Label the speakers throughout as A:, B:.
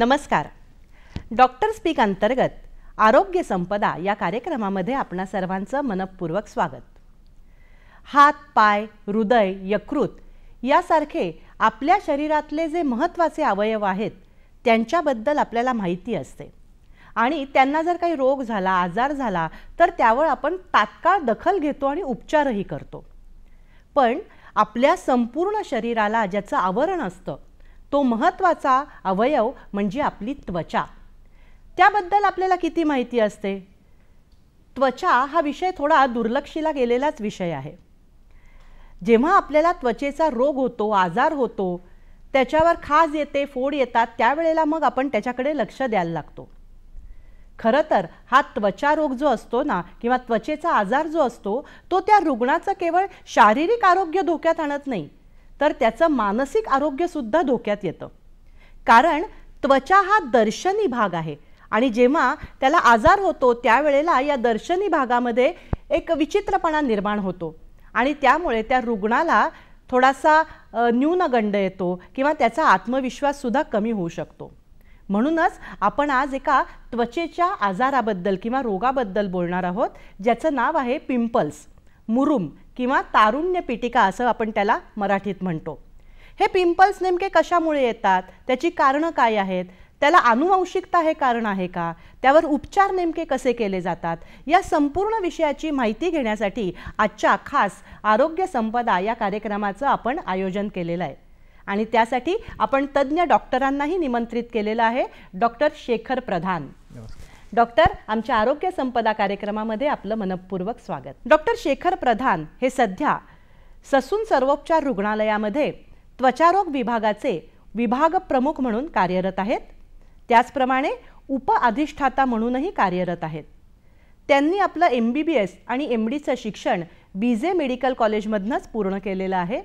A: नमस्कार. Doctor speak अंतर्गत आरोग्य संपदा या कार्यक्रमामध्ये आपणा सर्वांचं मनपूर्वक स्वागत. हात, पाय, हृदय, यकृत यासारखे आपल्या शरीरातले जे महत्त्वाचे अवयव आहेत त्यांच्याबद्दल आपल्याला माहिती असते आणि त्यांना जर काही रोग झाला, आजार झाला तर त्यावर आपण तात्काळ दखल घेतो आणि उपचारही करतो. पण आपल्या संपूर्ण शरीराला ज्याचं आवरण असतं तो महत्त्वाचा अवयव म्हणजे आपली त्वचा. त्याबद्दल आपल्याला किती माहिती असते? त्वचा हा विषय थोडा दुर्लक्षिला गेलेलाच विषय आहे. जेव्हा आपल्याला त्वचेचा रोग होतो, आजार होतो, त्याच्यावर खाज येते, फोड येतात, त्यावेळेला मग आपण त्याच्याकडे लक्ष द्यायला लागतो. खरं तर हा त्वचा रोग जो असतो ना किंवा त्वचेचा आजार जो असतो तो त्या रुग्णाचं केवळ शारीरिक आरोग्य धोक्यात आणत नाही तर त्याचं मानसिक आरोग्य सुद्धा धोक्यात येतं. कारण त्वचा हा दर्शनी भाग आहे आणि जेव्हा त्याला आजार होतो त्यावेळेला या दर्शनी भागामध्ये एक विचित्रपणा निर्माण होतो आणि त्यामुळे त्या रुग्णाला थोडासा न्यूनगंड येतो किंवा त्याचा आत्मविश्वास सुद्धा कमी होऊ शकतो. म्हणूनच आपण आज एका त्वचेच्या आजाराबद्दल किंवा रोगाबद्दल बोलणार आहोत ज्याचं नाव आहे पिंपल्स, मुरुम किंवा तारुण्य पिटिका असं आपण त्याला मराठीत म्हणतो. हे पिंपल्स नेमके कशामुळे येतात, त्याची कारणं काय आहेत, त्याला आनुवंशिकता हे कारण आहे का, त्यावर उपचार नेमके कसे केले जातात, या संपूर्ण विषयाची माहिती घेण्यासाठी आजच्या खास आरोग्य संपदा या कार्यक्रमाचं आपण आयोजन केलेलं आहे. आणि त्यासाठी आपण तज्ञ डॉक्टरांनाही निमंत्रित केलेलं आहे. डॉक्टर शेखर प्रधान. डॉक्टर, आमच्या आरोग्य संपदा कार्यक्रमामध्ये आपलं मनपूर्वक स्वागत. डॉक्टर शेखर प्रधान हे सध्या ससून सर्वोपचार रुग्णालयामध्ये त्वचारोग विभागाचे विभाग प्रमुख म्हणून कार्यरत आहेत. त्याचप्रमाणे उप अधिष्ठाता म्हणूनही कार्यरत आहेत. त्यांनी आपलं MBBS आणि MDचं शिक्षण BJ मेडिकल कॉलेजमधूनच पूर्ण केलेलं आहे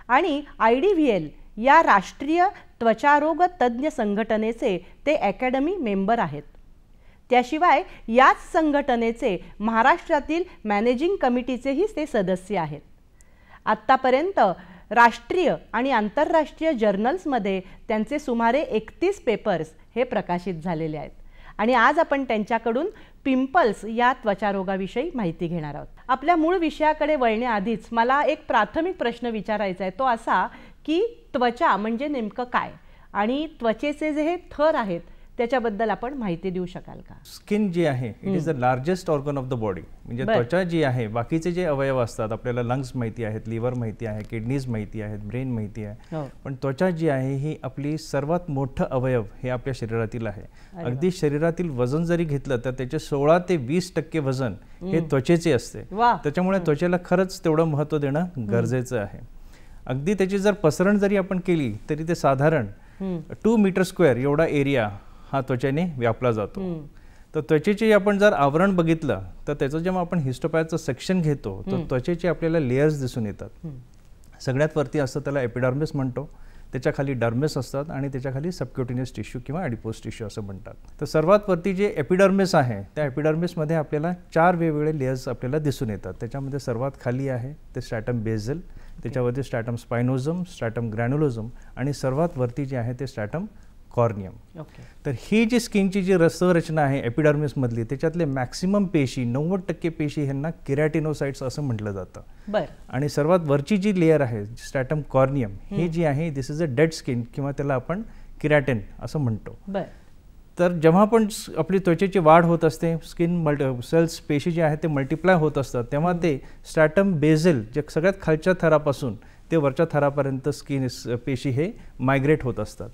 A: आणि IDVL या राष्ट्रीय त्वचारोग तज्ञ संघटनेचे ते अकॅडमी मेंबर आहेत. त्याशिवाय याच संघटनेचे महाराष्ट्रातील मॅनेजिंग कमिटीचेही ते सदस्य आहेत. आत्तापर्यंत राष्ट्रीय आणि आंतरराष्ट्रीय जर्नल्समध्ये त्यांचे सुमारे 31 पेपर्स हे प्रकाशित झालेले आहेत आणि आज आपण त्यांच्याकडून पिंपल्स या त्वचारोगाविषयी माहिती घेणार आहोत. आपल्या मूळ विषयाकडे वळण्याआधीच मला एक प्राथमिक प्रश्न विचारायचा आहे, तो असा की त्वचा म्हणजे नेमकं काय आणि त्वचेचे जे हे थर आहेत त्याच्याबद्दल आपण माहिती देऊ शकाल का?
B: स्किन जी आहे it is the largest organ of the body. म्हणजे त्वचा जी आहे, बाकीचे जे अवयव असतात आपल्याला लंग्स माहिती आहेत, लिव्हर माहिती आहे, किडनीज माहिती आहेत, ब्रेन माहिती आहे, पण त्वचा जी आहे ही आपली सर्वात मोठं अवयव हे आपल्या शरीरातील आहे. अगदी शरीरातील वजन जरी घेतलं तर त्याचे 16 ते 20% वजन हे त्वचेचे असते. त्याच्यामुळे त्वचेला खरंच तेवढं महत्त्व देणं गरजेचं आहे. अगदी त्याची जर पसरण जरी आपण केली तरी ते साधारण 2 मीटर स्क्वेअर एवढा एरिया हा त्वचेने व्यापला जातो. तर त्वचेचे आपण जर आवरण बघितलं तर त्याचं जेव्हा आपण हिस्टोपॅथचं सेक्शन घेतो तर त्वचेचे आपल्याला लेयर्स दिसून येतात. सगळ्यात वरती असतं त्याला एपिडर्मिस म्हणतो, त्याच्या खाली डर्मिस असतात आणि त्याच्या खाली सबक्युटेनियस टिश्यू किंवा ॲडिपोस टिश्यू असं म्हणतात. तर सर्वात वरती जे एपिडर्मिस आहे त्या एपिडर्मिसमध्ये आपल्याला 4 वेगवेगळे लेयर्स आपल्याला दिसून येतात. त्याच्यामध्ये सर्वात खाली आहे ते स्ट्रॅटम बेझल, त्याच्यावरती स्ट्रॅटम स्पायनोझम, स्ट्रॅटम ग्रॅन्युलोझम आणि सर्वात वरती जे आहे ते स्ट्रॅटम कॉर्नियम. तर ही जी स्किनची जी रचना आहे एपिडर्मिसमधली त्याच्यातले मॅक्सिमम पेशी 90% पेशी ह्यांना केरॅटिनोसाइट्स असं म्हटलं जातं. आणि सर्वात वरची जी लेयर आहे स्ट्रॅटम कॉर्नियम ही जी आहे दिस इज अ डेड स्किन किंवा त्याला आपण केरॅटिन असं म्हणतो. तर जेव्हा पण आपली त्वचेची वाढ होत असते, स्किन सेल्स पेशी जे आहेत ते मल्टिप्लाय होत असतात, तेव्हा ते स्ट्रॅटम बेझल जे सगळ्यात खालच्या थरापासून ते वरच्या थरापर्यंत स्किन पेशी हे मायग्रेट होत असतात.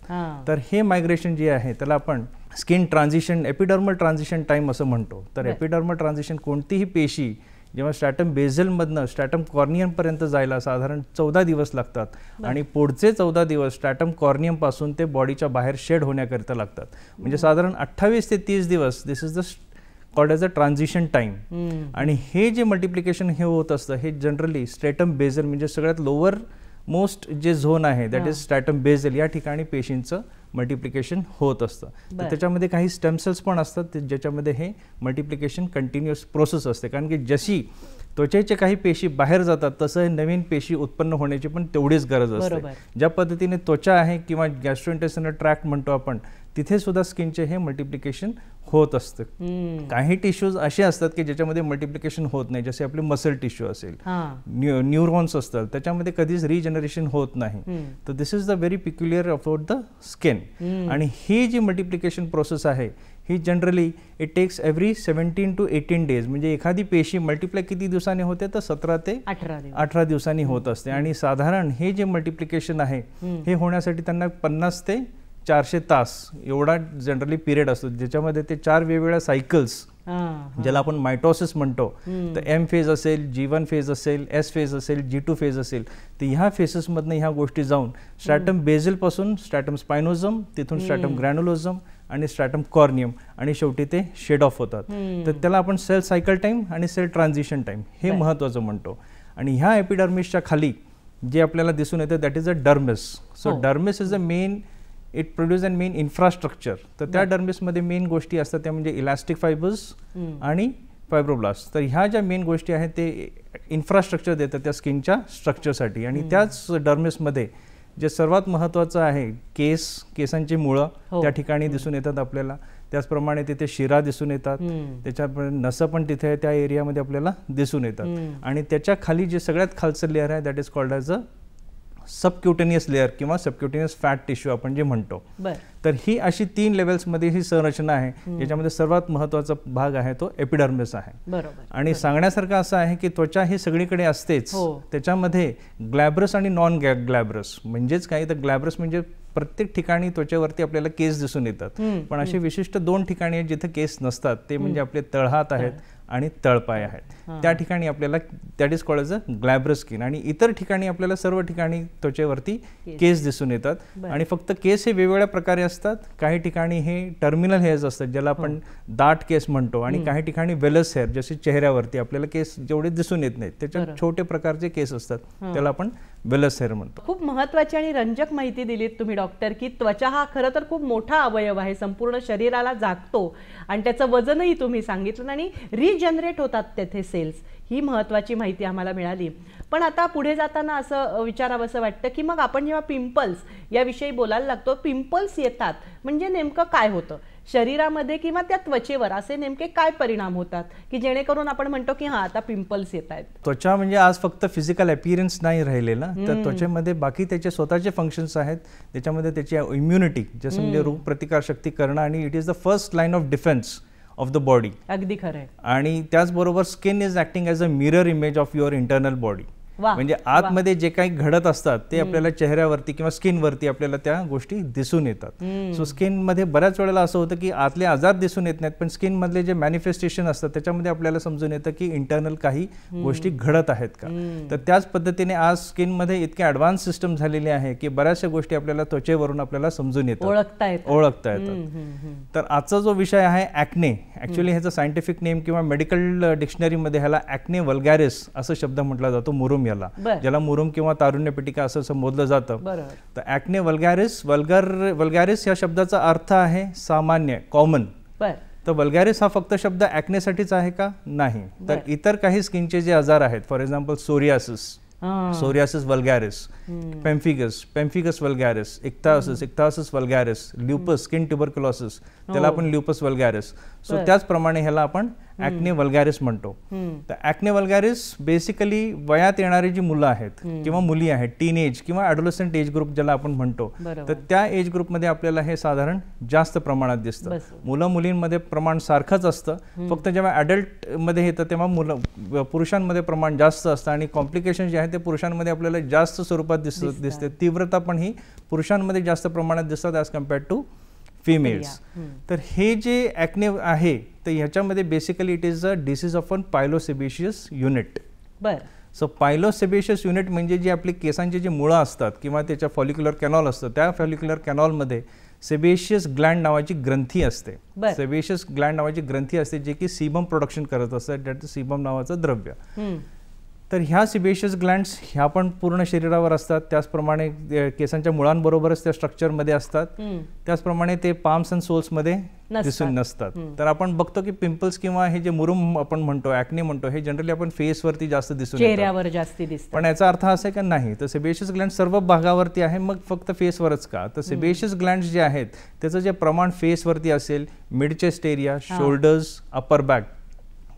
B: तर हे मायग्रेशन जे आहे त्याला आपण skin transition, epidermal transition time असं म्हणतो. तर एपिडर्मल ट्रान्झिशन कोणतीही पेशी जेव्हा स्ट्रॅटम बेझलमधनं स्ट्रॅटम कॉर्नियमपर्यंत जायला साधारण 14 दिवस लागतात आणि पुढचे 14 दिवस स्ट्रॅटम कॉर्नियमपासून ते बॉडीच्या बाहेर शेड होण्याकरिता लागतात. म्हणजे साधारण 28 ते 30 दिवस this is the called as a transition time. आणि हे जे मल्टिप्लिकेशन हे होत असतं हे जनरली स्ट्रॅटम बेझल म्हणजे सगळ्यात लोअर मोस्ट जे झोन आहे दॅट इज स्ट्रॅटम बेझल या ठिकाणी पेशींचं मल्टिप्लिकेशन होत असतं. तर त्याच्यामध्ये काही स्टेम सेल्स पण असतात ज्याच्यामध्ये हे मल्टिप्लिकेशन कंटिन्युअस प्रोसेस असते. कारण की जशी त्वचेचे काही पेशी बाहेर जातात तसं नवीन पेशी उत्पन्न होण्याची पण तेवढीच गरज असते. ज्या पद्धतीने त्वचा आहे किंवा गॅस्ट्रोइंटेस्टिनल ट्रॅक्ट म्हणतो आपण तिथे सुद्धा स्किनचे हे मल्टिप्लिकेशन होत असतं. काही टिश्यूज असे असतात की ज्याच्यामध्ये मल्टिप्लिकेशन होत नाही, जसे आपले मसल टिश्यू असेल, न्यूरॉन्स असतात, त्याच्यामध्ये कधीच रिजनरेशन होत नाही. तर this is the very peculiar about the skin. आणि ही जी मल्टिप्लिकेशन प्रोसेस आहे ही generally it takes every 17 to 18 days. म्हणजे एखादी पेशी मल्टिप्लाय किती दिवसांनी होते, तर 17 ते 18 दिवसांनी होत असते. आणि साधारण हे जे मल्टिप्लिकेशन आहे हे होण्यासाठी त्यांना 50 ते 400 तास एवढा जनरली पिरियड असतो, ज्याच्यामध्ये ते 4 वेगवेगळ्या सायकल्स, ज्याला आपण मायटोसिस म्हणतो, तर एम फेज असेल, G1 फेज असेल, एस फेज असेल, G2 फेज असेल, तर ह्या फेसेसमधनं ह्या गोष्टी जाऊन स्ट्रॅटम बेझल पासून स्ट्रॅटम स्पायनोझम, तिथून स्ट्रॅटम ग्रॅन्युलोझम आणि स्ट्रॅटम कॉर्नियम, आणि शेवटी ते शेड ऑफ होतात. तर त्याला आपण सेल सायकल टाइम आणि सेल ट्रान्झिशन टाइम हे महत्त्वाचं म्हणतो. आणि ह्या एपिडर्मिसच्या खाली जे आपल्याला दिसून येतं that is a dermis. So dermis is a main, it produce and main infrastructure. तर त्या डर्मिसमध्ये मेन गोष्टी असतात त्या म्हणजे इलास्टिक फायबर्स आणि फायब्रोब्लास्ट. तर ह्या ज्या मेन गोष्टी आहेत ते इन्फ्रास्ट्रक्चर देतात त्या स्किनच्या स्ट्रक्चरसाठी. आणि त्याच डर्मिसमध्ये जे सर्वात महत्त्वाचं आहे केसांची मुळं त्या ठिकाणी दिसून येतात आपल्याला. त्याचप्रमाणे तिथे शिरा दिसून येतात, त्याच्यापर्यंत नसं पण तिथे त्या एरियामध्ये आपल्याला दिसून येतात. आणि त्याच्या खाली जे सगळ्यात खालचं लेअर आहे that is called as a सबक्युटेनियस layer किंवा सबक्युटेनियस फॅट टिश्यू आपण जे म्हणतो. तर ही अशी 3 लेवल्समध्ये ही संरचना आहे, ज्याच्यामध्ये सर्वात महत्त्वाचा भाग आहे तो एपिडर्मिस आहे. आणि सांगण्यासारखं असं आहे की त्वचा ही सगळीकडे असतेच, त्याच्यामध्ये ग्लॅब्रस आणि नॉन ग्लॅब्रस म्हणजेच काय, तर ग्लॅब्रस म्हणजे प्रत्येक ठिकाणी त्वचेवरती आपल्याला केस दिसून येतात, पण असे विशिष्ट 2 ठिकाणी आहेत जिथे केस नसतात, ते म्हणजे आपले तळहात आहेत आणि तळपाय आहेत. त्या ठिकाणी आपल्याला that is called as a glabrous skin. आणि इतर ठिकाणी आपल्याला सर्व ठिकाणी त्वचेवरती केस दिसून येतात. आणि फक्त केस हे वेगवेगळ्या प्रकारे असतात. काही ठिकाणी हे टर्मिनल हेअर्स असतात ज्याला आपण दाट केस म्हणतो, आणि काही ठिकाणी वेलस हेअर, जसे चेहऱ्यावरती आपल्याला केस जेवढे दिसून येत नाहीत त्याच्यात छोटे प्रकारचे केस असतात, त्याला आपण वेलस हेअर म्हणतो.
A: खूप महत्त्वाची आणि रंजक माहिती दिलीत तुम्ही डॉक्टर, की त्वचा हा खरं तर खूप मोठा अवयव आहे, संपूर्ण शरीराला जागतो आणि त्याचं वजनही तुम्ही सांगितलं आणि रिजनरेट होतात तेथे सेल्स. ही महत्त्वाची माहिती आम्हाला मिळाली. पण आता पुढे जाताना असं विचारावंसं वाटतं की मग आपण जेव्हा पिंपल्स याविषयी बोलायला लागतो, पिंपल्स येतात म्हणजे नेमकं काय होतं शरीरामध्ये किंवा त्या त्वचेवर, असे नेमके काय परिणाम होतात की जेणेकरून आपण म्हणतो की हां आता पिंपल्स येत आहेत?
B: त्वचा म्हणजे आज फक्त फिजिकल अपीअरन्स नाही राहिलेला, तर त्वचेमध्ये बाकी त्याचे स्वतःचे फंक्शन्स आहेत. त्याच्यामध्ये त्याची इम्युनिटी, जसं म्हणजे रोग प्रतिकारशक्ती करणं, आणि it is the first line of defence of the body.
A: अगदी खरं.
B: आणि त्याचबरोबर skin is acting as a mirror image of your internal body. म्हणजे आतमध्ये जे काही घडत असतात ते आपल्याला चेहऱ्यावरती किंवा स्किनवरती आपल्याला त्या गोष्टी दिसून येतात. सो स्किनमध्ये बऱ्याच वेळेला असं होतं की आतले आजार दिसून येत नाहीत, पण स्किन मधले जे मॅनिफेस्टेशन असतात त्याच्यामध्ये आपल्याला समजून येतं की इंटरनल काही गोष्टी घडत आहेत का. तर त्याच पद्धतीने आज स्किनमध्ये इतके ॲडव्हान्स सिस्टम झालेले आहे की बऱ्याचशा गोष्टी आपल्याला त्वचेवरून आपल्याला समजून येतात, ओळखता येतात. तर आजचा जो विषय आहे ॲक्ने, ॲक्च्युअली ह्याचं सायंटिफिक नेम किंवा मेडिकल डिक्शनरीमध्ये ह्याला ॲक्ने वल्गॅरिस असं शब्द म्हटला जातो, मुरुम याला, ज्याला मुरुम किंवा तारुण्य पिटिका असं संबोधलं जातं. तर ॲक्ने वल्गॅरिस या शब्दाचा अर्थ आहे सामान्य, कॉमन. तर वल्गॅरिस हा फक्त शब्द ॲक्नेसाठीच आहे का? नाही. तर इतर काही स्किनचे जे आजार आहेत, for example psoriasis vulgaris, pemphigus vulgaris, ichthyosis vulgaris, lupus, skin tuberculosis, त्याला आपण ल्युपस वल्गॅरिस. सो त्याचप्रमाणे ह्याला आपण ॲक्ने वल्गॅरिस म्हणतो. तर ॲक्ने वल्गॅरिस बेसिकली वयात येणारी जी मुलं आहेत किंवा मुली आहेत, टीन एज किंवा ॲडोलसंट एज ग्रुप ज्याला आपण म्हणतो, तर त्या एज ग्रुपमध्ये आपल्याला हे साधारण जास्त प्रमाणात दिसतं. मुलं मुलींमध्ये प्रमाण सारखंच असतं, फक्त जेव्हा ॲडल्टमध्ये येतं तेव्हा पुरुषांमध्ये प्रमाण जास्त असतं आणि कॉम्प्लिकेशन जे आहे ते पुरुषांमध्ये आपल्याला जास्त स्वरूपात दिसते. तीव्रता पण ही पुरुषांमध्ये जास्त प्रमाणात दिसतात ॲज कम्पेअर्ड टू फिमेल्स. तर हे जे ॲक्ने आहे तर ह्याच्यामध्ये basically it is a disease of an pilosebaceous unit. So pilosebaceous unit म्हणजे जी आपली केसांची जी मुळं असतात किंवा त्याच्या फॉलिक्युलर कॅनॉल असतं, त्या फॉलिक्युलर कॅनॉलमध्ये सेबेशियस ग्लँड नावाची ग्रंथी असते. सेबेशियस ग्लँड नावाची ग्रंथी असते जे की सीबम प्रोडक्शन करत असतात, दॅट इज सीबम नावाचं द्रव्य. तर ह्या सिबेशियस ग्लँड्स ह्या पण पूर्ण शरीरावर असतात, त्याचप्रमाणे केसांच्या मुळांबरोबरच त्या स्ट्रक्चरमध्ये असतात. त्याचप्रमाणे ते पाम्स अँड सोल्समध्ये दिसून नसतात. तर आपण बघतो की पिंपल्स किंवा हे जे मुरुम आपण म्हणतो, ॲक्ने म्हणतो, हे जनरली आपण फेसवरती जास्त दिसून येतात,
A: चेहऱ्यावर जास्ती दिसतात.
B: पण याचा अर्थ असा आहे का नाही, तर सेबेशियस ग्लँड सर्व भागावरती आहे, मग फक्त फेसवरच का? तर सेबेशियस ग्लँड जे आहेत त्याचं जे प्रमाण फेसवरती असेल, mid chest area, shoulders, upper back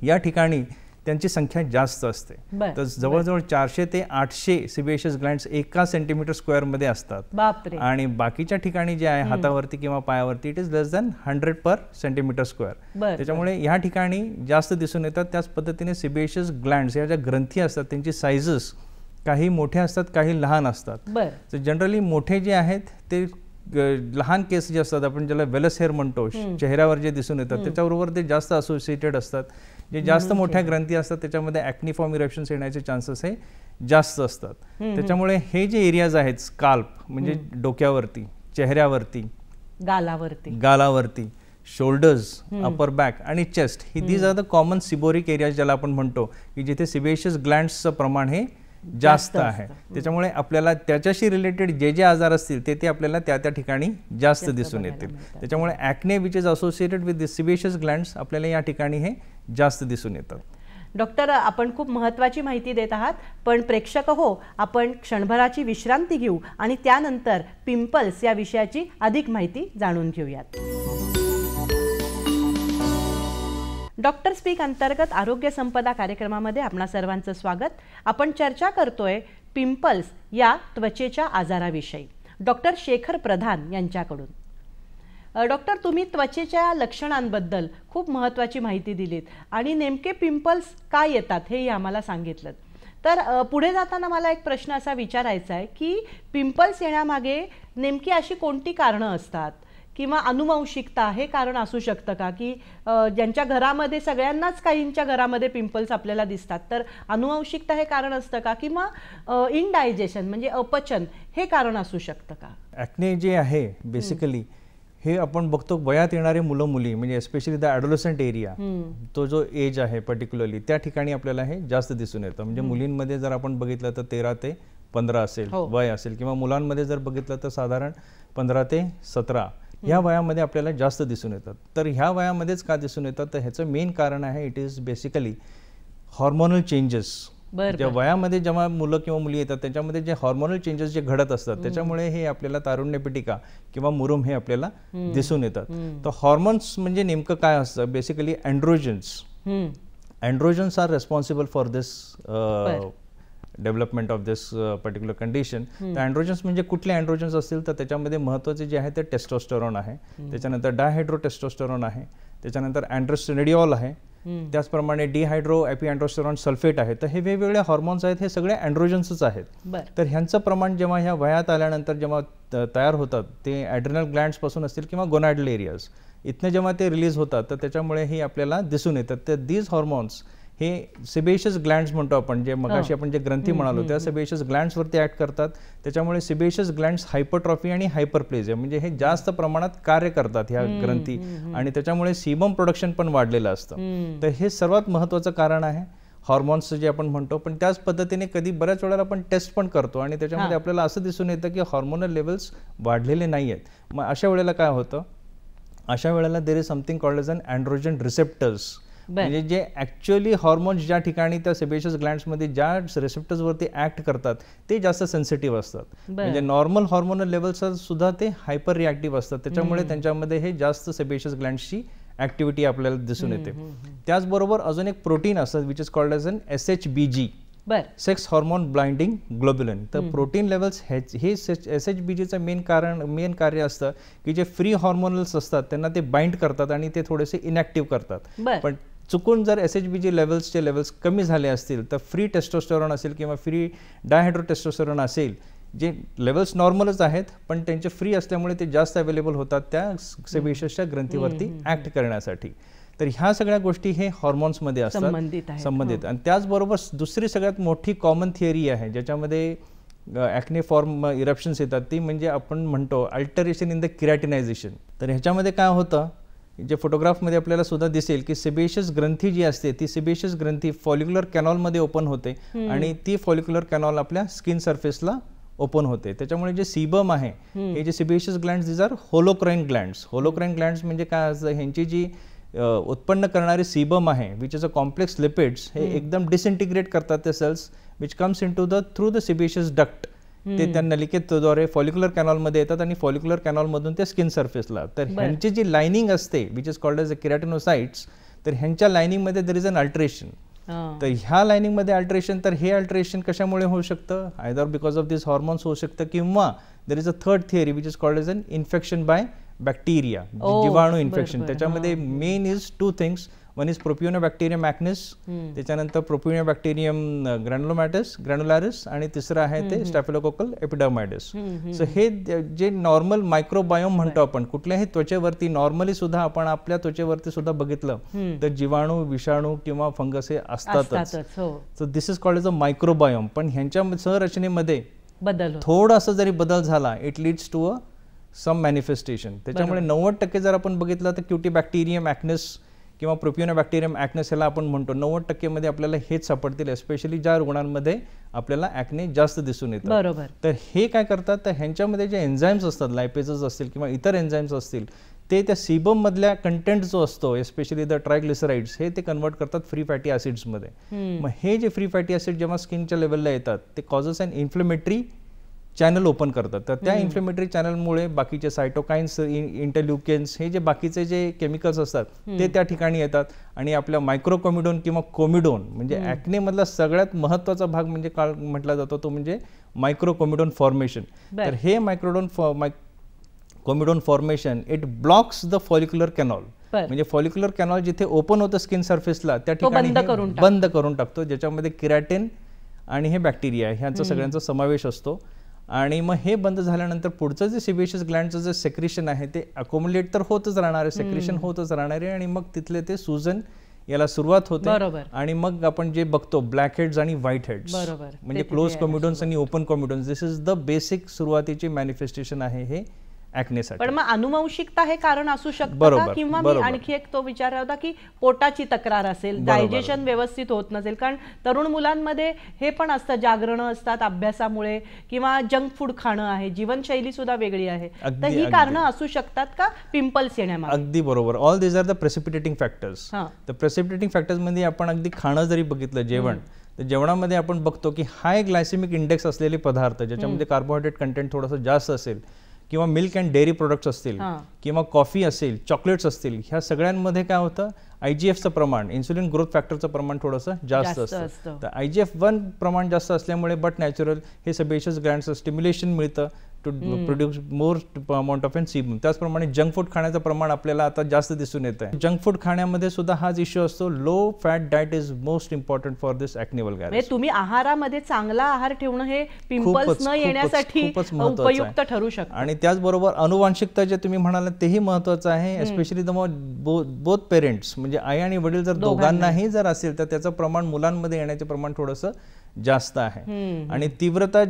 B: या ठिकाणी त्यांची संख्या जास्त असते. तर जवळजवळ 400 ते 800 सेबेशियस ग्लँड्स एका सेंटीमीटर स्क्वेअरमध्ये असतात. आणि बाकीच्या ठिकाणी जे आहे हातावरती किंवा पायावरती it is less than 100 per centimetre square. त्याच्यामुळे या ठिकाणी जास्त दिसून येतात. त्याच पद्धतीने सेबेशियस ग्लँड्स या ज्या ग्रंथी असतात त्यांची सायझेस काही मोठे असतात, काही लहान असतात. तर जनरली मोठे जे आहेत ते लहान केस जे असतात, आपण ज्याला वेलस हेअर म्हणतो, चेहऱ्यावर जे दिसून येतात त्याच्याबरोबर ते जास्त असोसिएटेड असतात. जे जास्त मोठ्या ग्रंथी असतात त्याच्यामध्ये ॲक्निफॉर्म इरप्शन्स येण्याचे चान्सेस हे जास्त असतात. त्याच्यामुळे हे जे एरियाज आहेत, स्काल्प म्हणजे डोक्यावरती, चेहऱ्यावरती, गालावरती, शोल्डर्स, अपर बॅक आणि चेस्ट, ही these are the common seborrheic areas ज्याला आपण म्हणतो, की जिथे सेबेशियस ग्लँड्सचं प्रमाण हे जास्त आहे. त्याच्यामुळे आपल्याला त्याच्याशी रिलेटेड जे जे आजार असतील ते आपल्याला त्या ठिकाणी जास्त दिसून येतील. त्याच्यामुळे acne which is associated with this sebaceous glands आपल्याला या ठिकाणी हे जास्त दिसून येतात.
A: डॉक्टर, आपण खूप महत्त्वाची माहिती देत आहात, पण प्रेक्षक हो, आपण क्षणभराची विश्रांती घेऊ आणि त्यानंतर पिंपल्स या विषयाची अधिक माहिती जाणून घेऊयात. डॉक्टर स्पीक अंतर्गत आरोग्य संपदा कार्यक्रमामध्ये आपणा सर्वांचं स्वागत. आपण चर्चा करतोय पिंपल्स या त्वचेच्या आजाराविषयी डॉक्टर शेखर प्रधान यांच्याकडून. डॉक्टर, तुम्ही त्वचेच्या लक्षणांबद्दल खूप महत्त्वाची माहिती दिलीत आणि नेमके पिंपल्स का येतात हेही आम्हाला सांगितलं. तर पुढे जाताना मला एक प्रश्न असा विचारायचा आहे की पिंपल्स येण्यामागे नेमकी अशी कोणती कारणं असतात किंवा अनुवंशिकता हे कारण असू शकतं का, की ज्यांच्या घरामध्ये सगळ्यांनाच काहींच्या घरामध्ये पिंपल्स आपल्याला दिसतात, तर अनुवंशिकता हे कारण असतं का, किंवा इनडायजेशन म्हणजे अपचन हे कारण असू शकतं का?
B: ॲक्ने जे आहे बेसिकली हे आपण बघतो वयात येणारे मुलं मुली, म्हणजे एस्पेशली द ॲडोलसंट एरिया, तो जो एज आहे पर्टिक्युलरली त्या ठिकाणी आपल्याला हे जास्त दिसून येतं. म्हणजे मुलींमध्ये जर आपण बघितलं तर 13 ते 15 असेल वय असेल, किंवा मुलांमध्ये जर बघितलं तर साधारण 15 ते 17 ह्या वयामध्ये आपल्याला जास्त दिसून येतात. तर ह्या वयामध्येच का दिसून येतात, तर ह्याचं मेन कारण आहे it is basically hormonal changes. ज्या वयामध्ये जेव्हा मुलं किंवा मुली येतात त्याच्यामध्ये जे हॉर्मोनल चेंजेस जे घडत असतात त्याच्यामुळे हे आपल्याला तारुण्य पिटिका किंवा मुरुम हे आपल्याला दिसून येतात. तर हॉर्मोन्स म्हणजे नेमकं काय असतं, basically androgens are responsible for this development of this particular condition. तर अँड्रोजन्स म्हणजे कुठले अँड्रोजन्स असतील तर त्याच्यामध्ये महत्त्वाचे जे आहे ते टेस्टोस्टेरॉन आहे, त्याच्यानंतर डायहायड्रोटेस्टोस्टेरॉन आहे, त्याच्यानंतर अँड्रोस्टेरेडिओल आहे, त्याचप्रमाणे डिहायड्रो एपिअँड्रोस्टेरॉन सल्फेट आहे. तर हे वेगवेगळे हॉर्मोन्स आहेत, हे सगळे अँड्रोजन्सच आहेत. तर ह्यांचं प्रमाण जेव्हा ह्या वयात आल्यानंतर जेव्हा तयार होतात ते ॲड्रिनल ग्लँड्सपासून असतील किंवा गोनाडल एरियाज इथनं जेव्हा ते रिलीज होतात तर त्याच्यामुळे हे आपल्याला दिसून येतात. तर दीज हॉर्मोन्स हे सेबेशियस ग्लँड्स म्हणतो आपण, जे मगाशी आपण जे ग्रंथी म्हणालो त्या सेबेशियस ग्लँड्सवरती ॲक्ट करतात. त्याच्यामुळे सेबेशियस ग्लँड्स हायपरट्रॉफी आणि हायपरप्लेजिया म्हणजे हे जास्त प्रमाणात कार्य करतात ह्या ग्रंथी, आणि त्याच्यामुळे सीबम प्रोडक्शन पण वाढलेलं असतं. तर हे सर्वात महत्त्वाचं कारण आहे हॉर्मोन्सचं जे आपण म्हणतो. पण त्याच पद्धतीने कधी बऱ्याच वेळेला आपण टेस्ट पण करतो आणि त्याच्यामध्ये आपल्याला असं दिसून येतं की हॉर्मोनल लेवल्स वाढलेले नाही आहेत. मग अशा वेळेला काय होतं, अशा वेळेला there is something called as an androgen receptors, म्हणजे जे ॲक्च्युअली हॉर्मोन्स ज्या ठिकाणी त्या सेबेशियस ग्लँड्समध्ये ज्या रिसेप्टर्सवरती ॲक्ट करतात ते जास्त सेन्सिटिव्ह असतात. म्हणजे नॉर्मल हॉर्मोनल लेवल्स सुद्धा ते हायपर रिॲक्टिव्ह असतात. त्याच्यामुळे त्यांच्यामध्ये हे जास्त सेबेशियस ग्लँड्सची ॲक्टिव्हिटी आपल्याला दिसून येते. त्याचबरोबर अजून एक प्रोटीन असतं which is called as an SHBG, sex hormone binding globulin. तर प्रोटीन लेवल्स हे SHBGचं मेन कार्य असतं की जे फ्री हॉर्मोनल्स असतात त्यांना ते बाइंड करतात आणि ते थोडेसे इनॅक्टिव्ह करतात. पण चुकून जर SHBG लेवल्सचे लेवल्स कमी झाले असतील तर फ्री टेस्टोस्टेरॉन असेल किंवा फ्री डायहायड्रोटेस्टोस्टेरॉन असेल, जे लेवल्स नॉर्मलच आहेत पण त्यांचे फ्री असल्यामुळे ते जास्त अवेलेबल होतात त्या सेबेशियसच्या ग्रंथीवरती ॲक्ट करण्यासाठी. तर ह्या सगळ्या गोष्टी हे हॉर्मोन्समध्ये असतात संबंधित. आणि त्याचबरोबर दुसरी सगळ्यात मोठी कॉमन थिअरी आहे ज्याच्यामध्ये ॲक्ने फॉर्म इरप्शन्स येतात, ती म्हणजे आपण म्हणतो अल्टरेशन इन द किरॅटिनायझेशन. तर ह्याच्यामध्ये काय होतं, जे फोटोग्राफमध्ये आपल्याला सुद्धा दिसेल की सेबेशियस ग्रंथी जी असते ती सेबेशियस ग्रंथी फॉलिक्युलर कॅनॉलमध्ये ओपन होते आणि ती फॉलिक्युलर कॅनॉल आपल्या स्किन सरफेसला ओपन होते. त्याच्यामुळे जे सीबम आहे, हे जे sebaceous glands these are holocrine glands. Holocrine glands म्हणजे काय असतं, ह्यांची जी उत्पन्न करणारी सीबम आहे which is a complex lipids, हे एकदम डिसइंटिग्रेट करतात ते cells which comes in to the through the sebaceous duct. ते त्या नलिकेद्वारे फॉलिक्युलर कॅनॉलमध्ये येतात आणि फॉलिक्युलर कॅनॉलमधून ते स्किन सरफेसला. तर ह्यांची जी लाइनिंग असते which is called as a keratinocytes, तर ह्यांच्या लाइनिंगमध्ये देर इज अन अल्टरेशन. तर ह्या लाइनिंगमध्ये अल्टरेशन, तर हे अल्टरेशन कशामुळे होऊ शकतं, either because of this hormones होऊ शकतं, किंवा there is a third theory which is called as an infection by bacteria, जीवाणू इन्फेक्शन. त्याच्यामध्ये main is 2 things. One is propionibacterium acnes, त्याच्यानंतर प्रोपिओनोबॅक्टेरियम ग्रॅन्युलारिस, आणि तिसरं आहे ते स्टॅफिलोकोकल एपिडर्मायडिस. सो हे जे नॉर्मल मायक्रोबायोम म्हणतो आपण, कुठल्याही त्वचेवरती नॉर्मली सुद्धा आपण आपल्या त्वचेवरती सुद्धा बघितलं तर जीवाणू, विषाणू किंवा फंगस हे असतातच. So this is called as a microbiome. पण ह्यांच्या संरचनेमध्ये थोडासा जरी बदल झाला, it leads to a some manifestation. त्याच्यामुळे 90% जर आपण बघितलं तर क्युटीबॅक्टेरियम ॲक्निस किंवा प्रोपिओनोबॅक्टेरियम ॲक्निस ह्याला आपण म्हणतो, 90% मध्ये आपल्याला हेच सापडतील, एस्पेशली ज्या रुग्णांमध्ये आपल्याला ॲक्ने जास्त दिसून येतात.
A: बरोबर.
B: तर हे काय करतात, तर ह्यांच्यामध्ये जे एन्झाईम्स असतात, लायपेजेस असतील किंवा इतर एन्झाईम्स असतील, ते त्या सीबम मधल्या कंटेंट जो असतो, एस्पेशली द ट्रायग्लिसराइड्स, हे ते कन्वर्ट करतात फ्री फॅटी ॲसिड्समध्ये. मग हे जे फ्री फॅटी ॲसिड जेव्हा स्किनच्या लेवलला येतात, ते कॉजेस अन इन्फ्लेमेटरी चॅनल ओपन करतात. तर त्या इन्फ्लेमेटरी चॅनलमुळे बाकीचे सायटोकाइन्स, इंटरल्युकेन्स, हे जे बाकीचे जे केमिकल्स असतात ते त्या ठिकाणी येतात आणि आपल्या मायक्रोकोमिडोन किंवा कोमिडोन, म्हणजे ॲक्ने मधला सगळ्यात महत्त्वाचा भाग म्हणजे काय म्हटला जातो, तो म्हणजे मायक्रोकोमिडोन फॉर्मेशन. तर हे comedone formation it blocks the follicular canal. म्हणजे फॉलिक्युलर कॅनॉल जिथे ओपन होतं स्किन सरफेसला, त्या ठिकाणी बंद करून टाकतो, ज्याच्यामध्ये केराटिन आणि हे बॅक्टेरिया ह्यांचा सगळ्यांचा समावेश असतो. आणि मग हे बंद झाल्यानंतर पुढचं जे सिबेशियस ग्लँडचं जे सेक्रेशन आहे ते अकोमुलेट तर होतच राहणार आहे, सेक्रेशन होतच राहणार आहे, आणि मग तिथले ते सुजन याला सुरुवात होते. आणि मग आपण जे बघतो ब्लॅक हेड्स आणि व्हाईट हेड्स, म्हणजे क्लोज कोमिडोन्स आणि open comedones, this is the basic सुरुवातीची मॅनिफेस्टेशन आहे हे ॲक्नेसाठी.
A: पण मग अनुवंशिकता हे कारण असू शकतं का, किंवा मी आणखी एक तो विचार होता की पोटाची तक्रार असेल, डायजेशन व्यवस्थित होत नसेल, कारण तरुण मुलांमध्ये हे पण असतं, जागरणं असतात अभ्यासामुळे किंवा जंक फूड खाणं आहे, जीवनशैली सुद्धा वेगळी आहे, तर ही कारणं असू शकतात का पिंपल्स येण्यामागे?
B: अगदी बरोबर. All these are the precipitating factors. तर प्रेसिपिटेटिंग फॅक्टर्स मध्ये आपण अगदी खाणं जरी बघितलं, जेवण, तर जेवणामध्ये आपण बघतो की हाय ग्लायसेमिक इंडेक्स असलेले पदार्थ, ज्याच्यामध्ये कार्बोहायड्रेट कंटेंट थोडंसं जास्त असेल, किंवा मिल्क अँड डेअरी प्रोडक्ट्स असतील, किंवा कॉफी असेल, चॉकलेट्स असतील, ह्या सगळ्यांमध्ये काय होतं, IGF-चं प्रमाण, इन्सुलिन ग्रोथ फॅक्टरचं प्रमाण थोडंसं जास्त असतं. तर IGF-1 प्रमाण जास्त असल्यामुळे बट नॅचरल हे सेबेशियस ग्लँड्सचं स्टिम्युलेशन मिळतं to produce more amount of an sebum. त्याचप्रमाणे जंक फूड खाण्याचं प्रमाण आपल्याला आता जास्त दिसून येत आहे. जंक फूड खाण्यामध्ये सुद्धा हाच इश्यू असतो. Low fat diet is most important for this acne vulgaris.
A: तुम्ही आहारामध्ये चांगला आहार ठेवणं हे पिंपल्स न येण्यासाठी उपयुक्त ठरू शकतं.
B: आणि त्याचबरोबर अनुवांशिकता जे तुम्ही म्हणाल तेही महत्त्वाचं आहे, एस्पेशली बोथ पेरेंट्स, म्हणजे आई आणि वडील जर दोघांनाही जर असेल तर त्याचं प्रमाण मुलांमध्ये येण्याचे प्रमाण थोडंसं जास्त आहे. आणि तीव्रता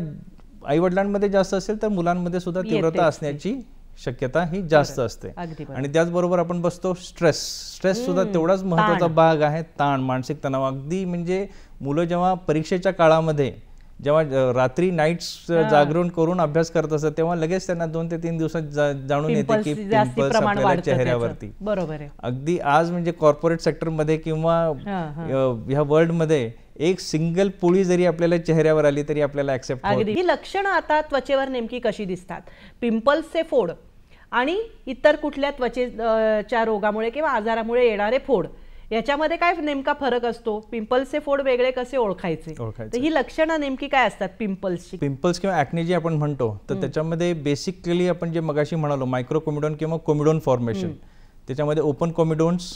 B: आई वडिलांमध्ये जास्त असेल तर मुलांमध्ये सुद्धा तीव्रता असण्याची शक्यता ही जास्त असते. आणि त्याचबरोबर आपण बसतो स्ट्रेस सुद्धा तेवढाच महत्त्वाचा भाग आहे. ताण, मानसिक तणाव, अगदी म्हणजे मुलं जेव्हा परीक्षेच्या काळामध्ये जेव्हा रात्री नाईट्स जागरण करून अभ्यास करत असतात, तेव्हा लगेच त्यांना 2 ते 3 दिवसात जाणून येते की पिंपल्स आपल्या चेहऱ्यावरती.
A: बरोबर आहे.
B: अगदी आज म्हणजे कॉर्पोरेट सेक्टरमध्ये किंवा ह्या वर्ल्डमध्ये एक सिंगल पुळी जरी आपल्याला चेहऱ्यावर आली तरी आपल्याला ऍक्सेप्ट होत.
A: ही लक्षणं आता त्वचेवर नेमकी कशी दिसतात? पिंपल्सचे फोड आणि इतर कुठल्या त्वचेच्या रोगामुळे किंवा आजारामुळे येणारे फोड, याच्यामध्ये काय नेमका फरक असतो? पिंपल्सचे फोड वेगळे कसे ओळखायचे? तर ही लक्षणं नेमकी काय असतात पिंपल्सची?
B: पिंपल्स किंवा ॲक्ने जे आपण म्हणतो, तर त्याच्यामध्ये बेसिकली आपण जे मगाशी म्हणालो मायक्रोकोमिडोन किंवा कोमिडोन फॉर्मेशन, त्याच्यामध्ये ओपन कोमिडोन्स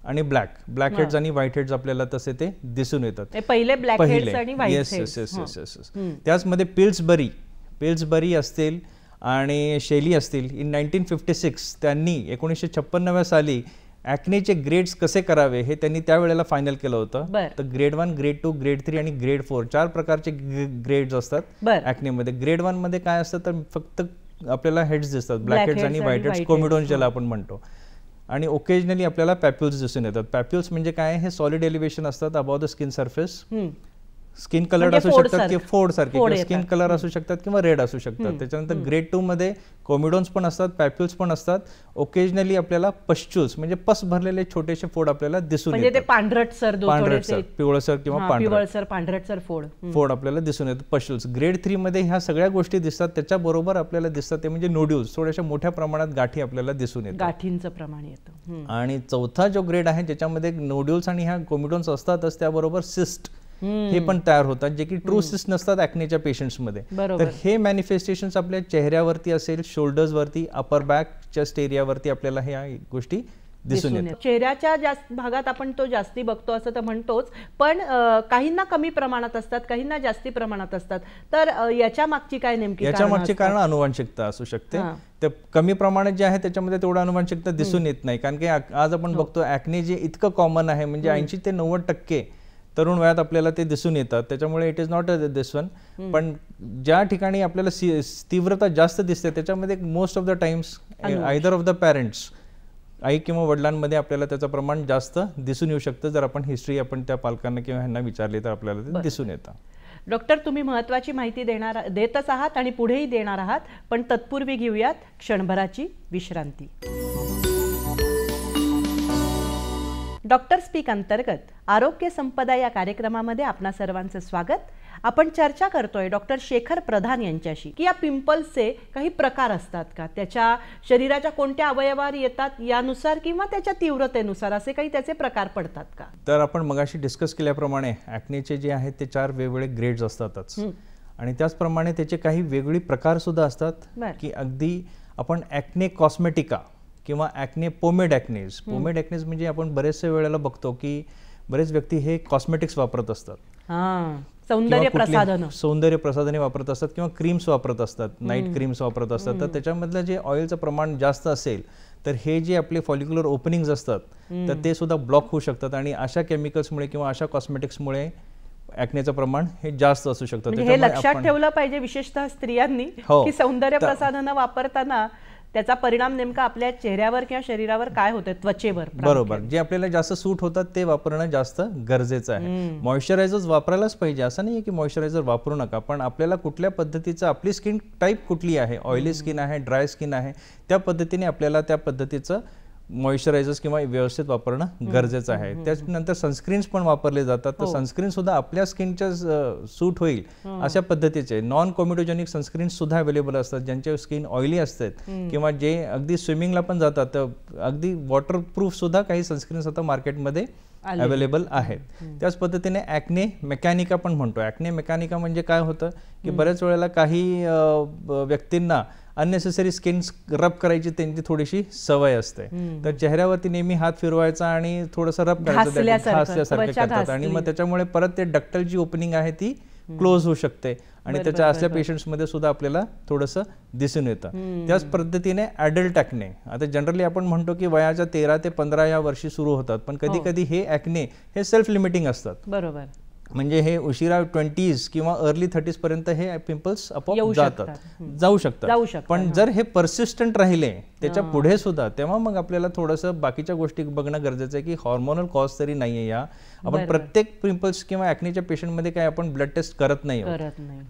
B: आणि ब्लॅक हेड्स आणि व्हाईट हेड्स आपल्याला तसे ते दिसून येतात.
A: पहिले ब्लॅक हेड्स आणि व्हाईट हेड्स.
B: येस. त्याचमध्ये पिल्सबरी असतील आणि शेली असतील. इन 1956 त्यांनी 1956व्या साली ॲक्नेचे ग्रेड्स कसे करावे हे त्यांनी त्यावेळेला फायनल केलं होतं. तर ग्रेड 1, ग्रेड 2, ग्रेड 3 आणि ग्रेड 4 4 प्रकारचे ग्रेड्स असतात ॲक्नेमध्ये. ग्रेड 1 मध्ये काय असतं तर फक्त आपल्याला हेड्स दिसतात, ब्लॅक हेड्स आणि व्हाईट हेड्स, कोमिडोन्स ज्याला आपण म्हणतो. आणि ओकेजनली आपल्याला पॅप्युल्स दिसून येतात. पॅप्युल्स म्हणजे काय, हे सॉलिड एलिव्हेशन असतात above the skin surface. Skin colour असू शकतात किंवा फोड सारखे स्किन कलर असू शकतात किंवा रेड असू शकतात. त्याच्यानंतर ग्रेड 2 मध्ये कोमिडोन्स पण असतात, पॅप्युल्स पण असतात. ओकेजनली आपल्याला पश्चुल्स म्हणजे पस भरलेले छोटेसे फोड आपल्याला दिसून येतात.
A: पांढरटसर
B: पिवळसर किंवा
A: पांढरटसर
B: फोड आपल्याला दिसून येतात, पश्चुल्स. ग्रेड 3 मध्ये ह्या सगळ्या गोष्टी दिसतात. त्याच्याबरोबर आपल्याला दिसतात ते म्हणजे नोड्यूल्स, थोड्याशा मोठ्या प्रमाणात गाठी आपल्याला दिसून येतात,
A: गाठींचं प्रमाण येतं.
B: आणि चौथा जो ग्रेड आहे ज्याच्यामध्ये नोड्यूल्स आणि ह्या कोमिडोन्स असतातच, त्याबरोबर सिस्ट हे पण तयार होतात, जे की ट्रू सिस्ट नसतात ॲक्नेच्या पेशंट्समध्ये. तर हे मॅनिफेस्टेशन्स आपल्या चेहऱ्यावरती असेल, शोल्डर्स वरती, अपर बॅक, चेस्ट एरियावरती आपल्याला ह्या गोष्टी दिसून येतात.
A: चेहऱ्याच्या जास्त भागात आपण तो जास्ती बघतो असं तर म्हणतोच, पण काहींना कमी प्रमाणात असतात, काहींना जास्ती प्रमाणात असतात. तर याच्या मागची काय नेमकी
B: याच्या मागची कारण अनुवांशिकता असू शकते. तर कमी प्रमाणात जे आहे त्याच्यामध्ये तेवढं अनुवांशिकता दिसून येत नाही, कारण की आज आपण बघतो ॲक्ने जे इतकं कॉमन आहे, म्हणजे 80 ते 90% तरुण वयात आपल्याला ते दिसून येतात. त्याच्यामुळे it is not this one. पण ज्या ठिकाणी आपल्याला तीव्रता जास्त दिसते त्याच्यामध्ये most of the times either of the parents, आई किंवा वडिलांमध्ये आपल्याला त्याचं प्रमाण जास्त दिसून येऊ शकतं. जर आपण हिस्ट्री आपण त्या पालकांना किंवा ह्यांना विचारली तर आपल्याला ते दिसून येतं.
A: डॉक्टर, तुम्ही महत्त्वाची माहिती देतच आहात आणि पुढेही देणार आहात, पण तत्पूर्वी घेऊयात क्षणभराची विश्रांती. डॉक्टर स्पीक अंतर्गत आरोग्य संपदा या कार्यक्रमामध्ये आपणा सर्वांचं स्वागत. आपण चर्चा करतोय डॉक्टर शेखर प्रधान यांच्याशी की या पिंपल्सचे काही प्रकार असतात का, त्याच्या शरीराच्या कोणत्या अवयवावर येतात यानुसार किंवा त्याच्या तीव्रतेनुसार असे काही त्याचे प्रकार पडतात का?
B: तर आपण मगाशी डिस्कस केल्याप्रमाणे ॲक्नेचे जे आहेत ते 4 वेगवेगळे ग्रेड्स असतातच, आणि त्याचप्रमाणे त्याचे काही वेगवेगळे प्रकार सुद्धा असतात. की अगदी आपण ॲक्ने कॉस्मेटिका किंवा ॲक्ने पोमेड ॲक्नेज म्हणजे आपण बरेचसे वेळेला बघतो की बरेच व्यक्ती हे कॉस्मेटिक्स वापरत असतात, सौंदर्य प्रसाधने वापरत असतात किंवा क्रीम्स वापरत असतात, नाईट क्रीम्स वापरत असतात. तर त्याच्यामधलं जे ऑइलचं प्रमाण जास्त असेल तर हे जे आपले फॉलिक्युलर ओपनिंग्स असतात तर ते सुद्धा ब्लॉक होऊ शकतात, आणि अशा केमिकल्समुळे किंवा अशा कॉस्मेटिक्समुळे ॲक्नेचं प्रमाण हे जास्त असू शकतं.
A: हे लक्षात ठेवलं पाहिजे विशेषतः स्त्रियांनी की सौंदर्य प्रसाधनं वापरताना त्याचा परिणाम नेमका आपल्या चेहऱ्यावर किंवा शरीरावर काय होतं, त्वचेवर.
B: बरोबर, जे आपल्याला जास्त सूट होतात ते वापरणं जास्त गरजेचं आहे. मॉइश्चरायझर्स वापरायलाच पाहिजे, असं नाही की मॉइश्चरायझर वापरू नका, पण आपल्याला कुठल्या पद्धतीचं, आपली स्किन टाईप कुठली आहे, ऑइली स्किन आहे, ड्राय स्किन आहे, त्या पद्धतीने आपल्याला त्या पद्धतीचं मॉइश्चरायझर्स किंवा व्यवस्थित वापरणं गरजेचं आहे. त्याच्यानंतर सनस्क्रीन्स पण वापरले जातात. तर सनस्क्रीन सुद्धा आपल्या स्किनच्या सूट होईल अशा पद्धतीचे नॉन कोमिडोजेनिक सनस्क्रीन्स सुद्धा अवेलेबल असतात, ज्यांचे स्किन ऑइली असतात किंवा जे अगदी स्विमिंगला पण जातात. तर अगदी वॉटरप्रूफ सुद्धा काही सनस्क्रीन्स आता मार्केटमध्ये अवेलेबल आहेत. त्याच पद्धतीने ॲक्ने मेकॅनिका पण म्हणतो. ॲक्ने मेकॅनिका म्हणजे काय होतं की बऱ्याच वेळेला काही व्यक्तींना अननेसेसरी स्किन रब करायची त्यांची थोडीशी सवय असते. तर चेहऱ्यावरती नेहमी हात फिरवायचा आणि थोडंसं रब करायचं, घासल्यासारखं करतात, आणि मग त्याच्यामुळे परत ते डक्टल जी ओपनिंग आहे ती क्लोज होऊ शकते, आणि त्याच्या असल्या पेशंट्समध्ये सुद्धा आपल्याला थोडंसं दिसून येतं. त्याच पद्धतीने ॲडल्ट ॲक्ने, आता जनरली आपण म्हणतो की वयाच्या 13 ते 15 या वर्षी सुरू होतात, पण कधी कधी हे ॲक्ने हे सेल्फ लिमिटिंग असतात. बरोबर, म्हणजे हे उशिरा 20s किंवा अर्ली 30s पर्यंत हे पिंपल्स आपोआप जाऊ शकतात. पण जर हे परसिस्टंट राहिले त्याच्या पुढे सुद्धा, तेव्हा मग आपल्याला थोडंसं बाकीच्या गोष्टी बघणं गरजेचं आहे की हॉर्मोनल कॉज तरी नाहीये. या आपण प्रत्येक पिंपल्स किंवा ॲक्नेच्या पेशंटमध्ये काय आपण ब्लड टेस्ट करत नाही,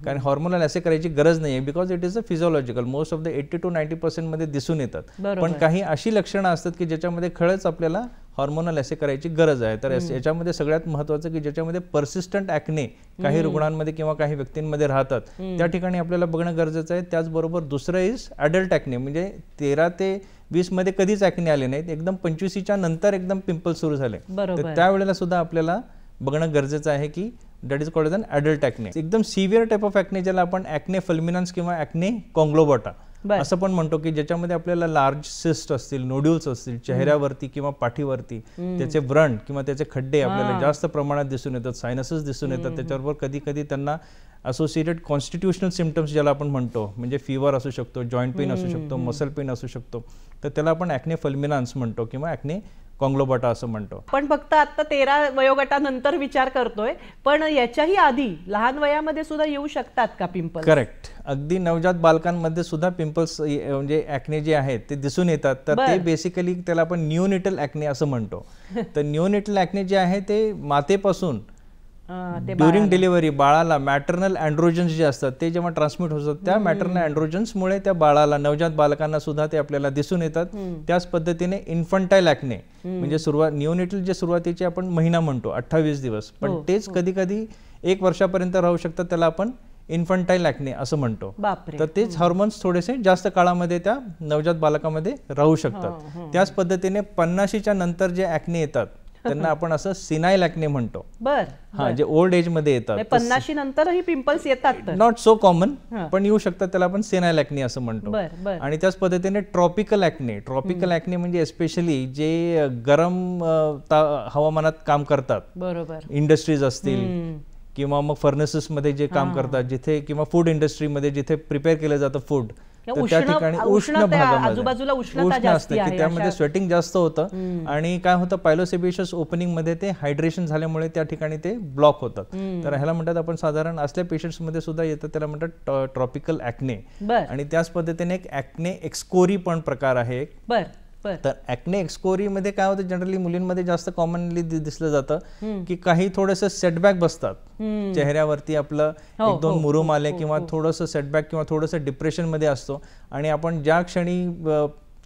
B: कारण हॉर्मोनल असे करायची गरज नाहीये, because it is a physiological. Most of the 80 to 90% मध्ये दिसून येतात. पण काही अशी लक्षणं असतात की ज्याच्यामध्ये खरंच आपल्याला हॉर्मोनल असे करायची गरज आहे. तर याच्यामध्ये सगळ्यात महत्त्वाचं की ज्याच्यामध्ये परसिस्टंट ॲक्ने काही रुग्णांमध्ये किंवा काही व्यक्तींमध्ये राहतात त्या ठिकाणी आपल्याला बघणं गरजेचं आहे. त्याचबरोबर दुसरं इज ॲडल्ट ॲक्ने, म्हणजे 13 ते 20 मध्ये कधीच ॲक्ने आले नाहीत, एकदम 25च्या नंतर एकदम पिंपल्स सुरू झाले, तर त्यावेळेला सुद्धा आपल्याला बघणं गरजेचं आहे की that is called as an adult acne. एकदम सिव्हिअर टाईप ऑफ ॲक्ने ज्याला आपण ॲक्ने फल्मिनन्स किंवा ॲक्ने कॉंग्लोबोटा असं पण म्हणतो, की ज्याच्यामध्ये आपल्याला लार्ज सिस्ट असतील, नोड्यूल्स असतील चेहऱ्यावरती किंवा पाठीवरती, त्याचे व्रण किंवा त्याचे खड्डे आपल्याला जास्त प्रमाणात दिसून येतात, सायनसेस दिसून येतात. त्याच्याबरोबर कधी कधी त्यांना असोसिएटेड कॉन्स्टिट्युशनल सिम्पटम्स ज्याला आपण म्हणतो, म्हणजे फीवर असू शकतो, जॉईंट पेन असू शकतो, मसल पेन असू शकतो, तर त्याला आपण ॲक्ने फल्मिनन्स म्हणतो किंवा ॲक्ने कॉंग्लोबोटा असं म्हणतो.
A: पण फक्त आता 13 वयोगटानंतर विचार करतोय, पण याच्याही आधी लहान वयामध्ये सुद्धा येऊ शकतात का पिंपल्स?
B: करेक्ट, अगदी नवजात बालकांमध्ये सुद्धा पिंपल्स म्हणजे ॲक्ने जे आहेत ते दिसून येतात. तर ते बेसिकली त्याला आपण न्यूनेटल ॲक्ने असं म्हणतो. तर न्यूनेटल ॲक्ने जे आहे ते मातेपासून ड्युरिंग डिलिव्हरी बाळाला मॅटर्नल अँड्रोजन्स जे असतात ते जेव्हा ट्रान्समिट होतात त्या मॅटर्नल अँड्रोजन्समुळे त्या बाळाला नवजात बालकांना सुद्धा ते आपल्याला दिसून येतात. त्याच पद्धतीने इन्फंटाईल ॲक्ने म्हणजे निओनेटल जे सुरुवातीचे आपण महिना म्हणतो 28 दिवस, पण तेच कधी कधी 1 वर्षापर्यंत राहू शकतात, त्याला आपण इन्फंटाईल ॲक्ने असं म्हणतो. तर तेच हार्मोन्स थोडेसे जास्त काळामध्ये त्या नवजात बालकामध्ये राहू शकतात. त्याच पद्धतीने 50च्या नंतर जे ॲक्ने येतात त्यांना आपण असं सिनाईल ॲक्ने म्हणतो. जे ओल्ड एज मध्ये येतात.
A: 50 नंतरही पिंपल्स येतात,
B: नॉट सो कॉमन, पण येऊ शकतात, त्याला आपण सिनाईल ॲक्ने असं म्हणतो. आणि त्याच पद्धतीने ट्रॉपिकल ॲक्ने म्हणजे एस्पेशली जे गरम हवामानात काम करतात, बरोबर, इंडस्ट्रीज असतील किंवा मग फर्नेसेस मध्ये जे काम करतात जिथे, किंवा फूड इंडस्ट्रीमध्ये जिथे प्रिपेअर केलं जातं फूड, तर त्या ठिकाणी उष्ण भागामध्ये उष्ण असते की त्यामध्ये स्वेटिंग जास्त होतं आणि काय होतं पायलोसेबियस ओपनिंग मध्ये ते हायड्रेशन झाल्यामुळे त्या ठिकाणी ते ब्लॉक होतात. तर ह्याला म्हणतात आपण साधारण असल्या पेशंट्स मध्ये सुद्धा येतं, त्याला म्हणतात ट्रॉपिकल ॲक्ने. आणि त्याच पद्धतीने एक ॲक्ने एक्सकोरी पण प्रकार आहे. तर ॲक्ने एक्सकोरी मध्ये काय होतं, जनरली मुलींमध्ये जास्त कॉमनली दिसलं जातं की काही थोडंसं सेटबॅक बसतात चेहऱ्यावरती, आपलं 1-2 मुरुम आले किंवा थोडंसं सेटबॅक किंवा थोडंसं डिप्रेशन मध्ये असतो, आणि आपण ज्या क्षणी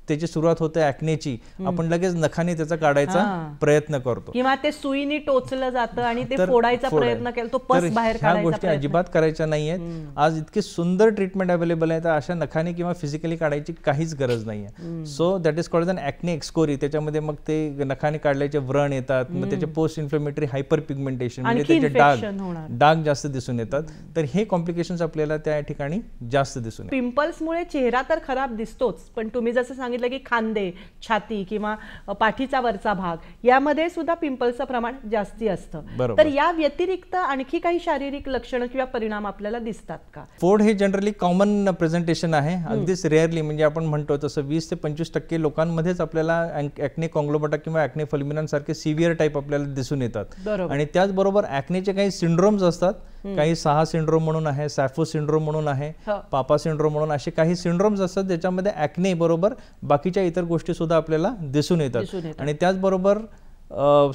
B: त्याची सुरुवात होते ॲक्नेची, आपण लगेच नखाने त्याचा काढायचा प्रयत्न करतो
A: किंवा ते सुईने टोचलं जातं आणि ते फोडायचा प्रयत्न केला, तो पस बाहेर काढायचा.
B: ह्या गोष्टी अजिबात करायच्या नाहीयेत. आज इतकी सुंदर ट्रीटमेंट अवेलेबल आहे, तर अशा नखाने किंवा फिजिकली काढायची काहीच गरज नाहीये. So that is called an acne excoriee. त्याच्यामध्ये मग ते नखाने काढल्याचे व्रण येतात, मग त्याचे पोस्ट इन्फ्लेमेटरी हायपर पिगमेंटेशन म्हणजे त्याचे डाग जास्त दिसून येतात. तर हे कॉम्प्लिकेशन्स आपल्याला त्या ठिकाणी जास्त दिसून येतात.
A: पिंपल्समुळे चेहरा तर खराब दिसतोच, पण तुम्ही जसं सांगितलं की खांदे, छाती किंवा पाठीचा वरचा भाग यामध्ये सुद्धा पिंपल्सचं प्रमाण जास्ती असतं. तर या व्यतिरिक्त आणखी काही शारीरिक लक्षणं किंवा परिणाम आपल्याला दिसतात का?
B: फोड हे जनरली कॉमन प्रेझेंटेशन आहे, अगदीच रेअरली, म्हणजे आपण म्हणतो तसं 20 ते 25% लोकांमध्येच आपल्याला ॲक्ने कॉन्ग्लोमेटा किंवा ॲक्ने फल्मिनम सारखे सिव्हिअर टाईप आपल्याला दिसून येतात. आणि त्याचबरोबर ॲक्नेचे काही सिंड्रोम्स असतात, काही साहा सिंड्रोम म्हणून आहे, सॅफो सिंड्रोम म्हणून आहे, पापा सिंड्रोम म्हणून, असे काही सिंड्रोम्स असतात ज्याच्यामध्ये ॲक्ने बरोबर बाकीच्या इतर गोष्टी सुद्धा आपल्याला दिसून येतात. आणि त्याचबरोबर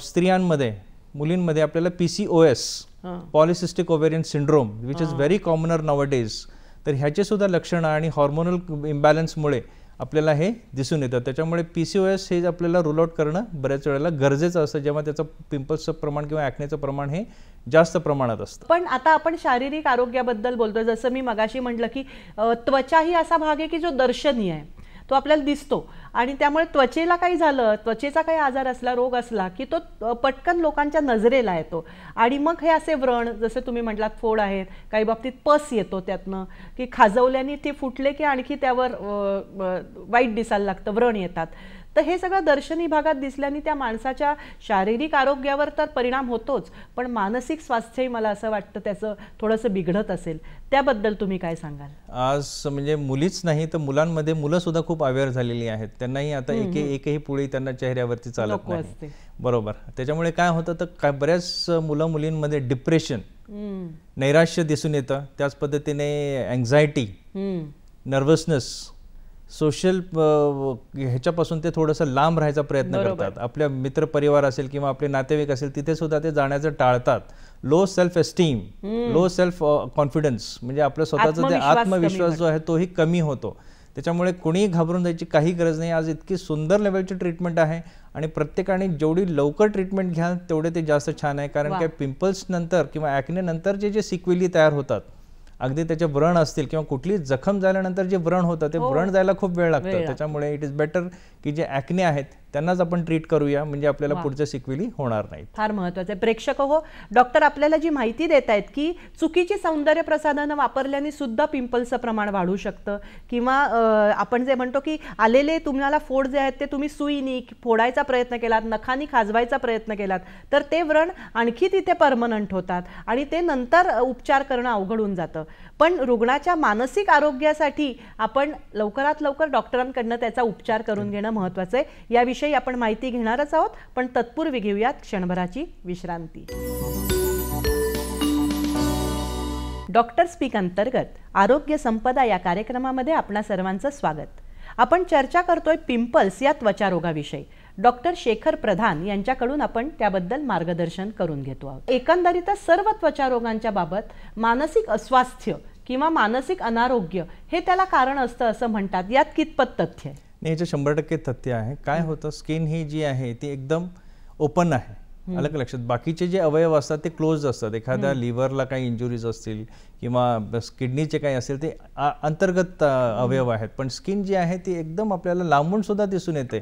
B: स्त्रियांमध्ये, मुलींमध्ये आपल्याला PCOS, polycystic ovarian syndrome, which is very commoner nowadays, तर ह्याचे सुद्धा लक्षणं आणि हॉर्मोनल इम्बॅलन्समुळे आपल्याला हे दिसून येतं. त्याच्यामुळे PCOS हे आपल्याला रूल आउट करणं बऱ्याच वेळेला गरजेचं असतं, जेव्हा त्याचं पिंपल्सचं प्रमाण किंवा ॲक्नेचं प्रमाण हे जास्त प्रमाणात असतं.
A: पण आता आपण शारीरिक आरोग्याबद्दल बोलतोय, जसं मी मगाशी म्हटलं की त्वचा ही असा भाग आहे की जो दर्शनीय आहे, तो आपल्याला दिसतो, आणि त्यामुळे त्वचेला काही झालं, त्वचेचा काही आजार असला, रोग असला की तो पटकन लोकांच्या नजरेला येतो. आणि मग हे असे व्रण, जसे तुम्ही म्हटलात फोड आहेत, काही बाबतीत पस येतो त्यातनं, की खाजवल्याने ते फुटले की आणखी त्यावर वाईट दिसायला लागतं, व्रण येतात. तर हे सगळं दर्शनी भागात दिसल्याने त्या माणसाच्या शारीरिक आरोग्यावर तर परिणाम होतोच, पण मानसिक स्वास्थ्यही मला असं वाटतं त्याचं थोडंसं बिघडत असेल. त्याबद्दल तुम्ही काय सांगाल?
B: आज म्हणजे मुलीच नाही तर मुलांमध्ये मुलं सुद्धा खूप अवेअर झालेली आहेत, त्यांनाही आता एकही पुळी त्यांना चेहऱ्यावरती चालत नाही. बरोबर. त्याच्यामुळे काय होतं, तर बऱ्याच मुलं मुलींमध्ये डिप्रेशन, नैराश्य दिसून येतं. त्याच पद्धतीने अँझायटी, नर्वसनेस, सोशल ह्याच्यापासून ते थोडंसं लांब राहायचा प्रयत्न करतात. आपल्या मित्रपरिवार असेल किंवा आपले नातेवाईक असेल तिथे सुद्धा ते जाण्याचं टाळतात. Low self esteem, low self confidence, म्हणजे आपल्या स्वतःचा जे आत्मविश्वास जो आहे तोही कमी होतो. त्याच्यामुळे कोणीही घाबरून जायची काही गरज नाही. आज इतकी सुंदर लेवलची ट्रीटमेंट आहे आणि प्रत्येकाने जेवढी लवकर ट्रीटमेंट घ्याल तेवढे ते जास्त छान आहे. कारण काय, पिंपल्स नंतर किंवा ॲक्ने नंतर जे सिक्वेली तयार होतात, अगदी त्याचे व्रण असतील किंवा कुठली जखम झाल्यानंतर जे व्रण होतं ते व्रण जायला खूप वेळ लागतं. त्याच्यामुळे इट इज बेटर की जे ॲक्ने आहेत त्यांनाच आपण ट्रीट करूया, म्हणजे आपल्याला पुढच्या सिक्वेली होणार नाही.
A: फार महत्त्वाचं आहे. प्रेक्षक हो, डॉक्टर आपल्याला जी माहिती देत आहेत की चुकीची सौंदर्य प्रसाधनं वापरल्याने सुद्धा पिंपल्सचं प्रमाण वाढू शकतं, किंवा आपण जे म्हणतो की आलेले तुम्हाला फोड जे आहेत ते तुम्ही सुईनी फोडायचा प्रयत्न केलात, नखानी खाजवायचा प्रयत्न केलात, तर ते व्रण आणखी तिथे परमनंट होतात आणि ते नंतर उपचार करणं अवघड होऊन जातं. पण रुग्णाच्या मानसिक आरोग्यासाठी आपण लवकरात लवकर डॉक्टरांकडनं त्याचा उपचार करून घेणं महत्त्वाचं आहे. याविषयी आपण माहिती घेणारच आहोत, पण तत्पूर्वी घेऊयात क्षणभराची विश्रांती. डॉक्टर स्पीक अंतर्गत आरोग्य संपदा या कार्यक्रमामध्ये आपणा सर्वांचं स्वागत. आपण चर्चा करतोय पिंपल्स या त्वचा रोगाविषयी. डॉक्टर शेखर प्रधान यांच्याकडून आपण त्याबद्दल मार्गदर्शन करून घेतो आहोत. एकंदरीतच सर्व त्वचा रोगांच्या बाबत मानसिक अस्वास्थ्य किंवा मानसिक अनारोग्य हे त्याला कारण असतं असं म्हणतात. यात कितपत तथ्य आहे?
B: नाही, याचं 100% तथ्य आहे. काय होतं, स्किन ही जी आहे ती एकदम ओपन आहे. अलग लक्षात, बाकीचे जे अवयव असतात ते क्लोज असतात. एखाद्या लिव्हरला काही इंजुरीज असतील किंवा किडनीचे काही असेल ते अंतर्गत अवयव आहेत, पण स्किन जी आहे ती एकदम आपल्याला लांबून सुद्धा दिसून येते.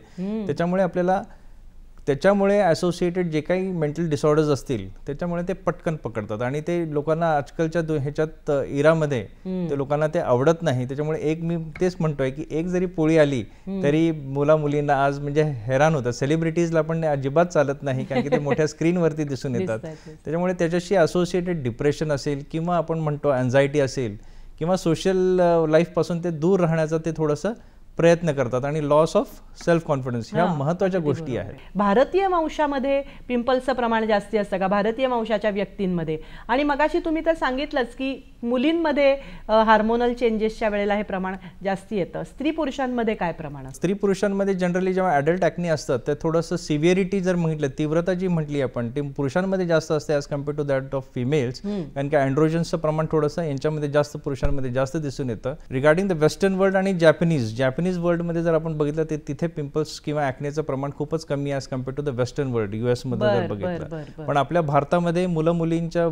B: त्याच्यामुळे असोसिएटेड जे काही मेंटल डिसऑर्डर्स असतील त्याच्यामुळे ते पटकन पकडतात आणि ते लोकांना आजकालच्या ह्याच्यात इरामध्ये ते लोकांना ते आवडत नाही. त्याच्यामुळे मी तेच म्हणतोय की एक जरी पोळी आली तरी मुलींना आज म्हणजे हैराण होतं. सेलिब्रिटीजला पण अजिबात चालत नाही, कारण की ते मोठ्या स्क्रीनवरती दिसून येतात. त्याच्यामुळे त्याच्याशी असोसिएटेड डिप्रेशन असेल किंवा आपण म्हणतो अँझायटी असेल किंवा सोशल लाईफपासून ते दूर राहण्याचा ते थोडंसं प्रयत्न करतात आणि लॉस ऑफ सेल्फ कॉन्फिडन्स ह्या महत्त्वाच्या गोष्टी आहेत.
A: भारतीय वंशामध्ये पिंपल्सचं प्रमाण जास्ती असतं का भारतीय वंशाच्या व्यक्तींमध्ये? आणि मगाशी तुम्ही तर सांगितलंच की मुलींमध्ये हार्मोनल चेंजेसच्या वेळेला हे प्रमाण जास्ती येतं. स्त्री पुरुषांमध्ये काय प्रमाण असतं?
B: स्त्री पुरुषांमध्ये जनरली जेव्हा ॲडल्ट ॲक्ने असतात ते थोडंसं सिव्हिअरिटी जर म्हटलं, तीव्रता जी म्हटली आपण, ती पुरुषांमध्ये जास्त असते as compare to that of females. कारण की अँड्रोजन्सचं प्रमाण थोडंसं यांच्यामध्ये जास्त, पुरुषांमध्ये जास्त दिसून येतं. रिगार्डिंग द वेस्टर्न वर्ल्ड आणि जॅपनीज वर्ल्डमध्ये जर आपण बघितलं तर तिथे पिंपल्स किंवा ॲक्नेचं प्रमाण खूपच कमी आहे as compare to the western world, US मध्ये जर बघितलं. पण आपल्या भारतामध्ये मुलींच्या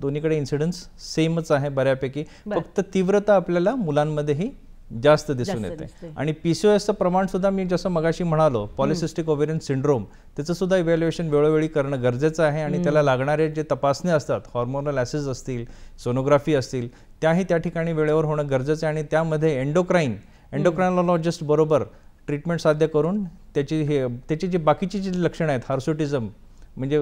B: दोन्हीकडे इन्सिडन्स सेमच आहे बऱ्यापैकी. फक्त तीव्रता आपल्याला मुलांमध्येही जास्त दिसून येते. आणि PCOSचं प्रमाण सुद्धा मी जसं मगाशी म्हणालो, पॉलिसिस्टिक ओव्हेरियन सिंड्रोम, त्याचं सुद्धा इव्हॅल्युएशन वेळोवेळी करणं गरजेचं आहे. आणि त्याला लागणारे जे तपासणी असतात, हॉर्मोनल ॲसिड्स असतील, सोनोग्राफी असतील, त्याही त्या ठिकाणी वेळेवर होणं गरजेचं आहे. आणि त्यामध्ये एंडोक्राइनॉलॉजिस्ट बरोबर ट्रीटमेंट साध्य करून त्याची जी बाकीची जी लक्षणं आहेत, हार्सुटिझम म्हणजे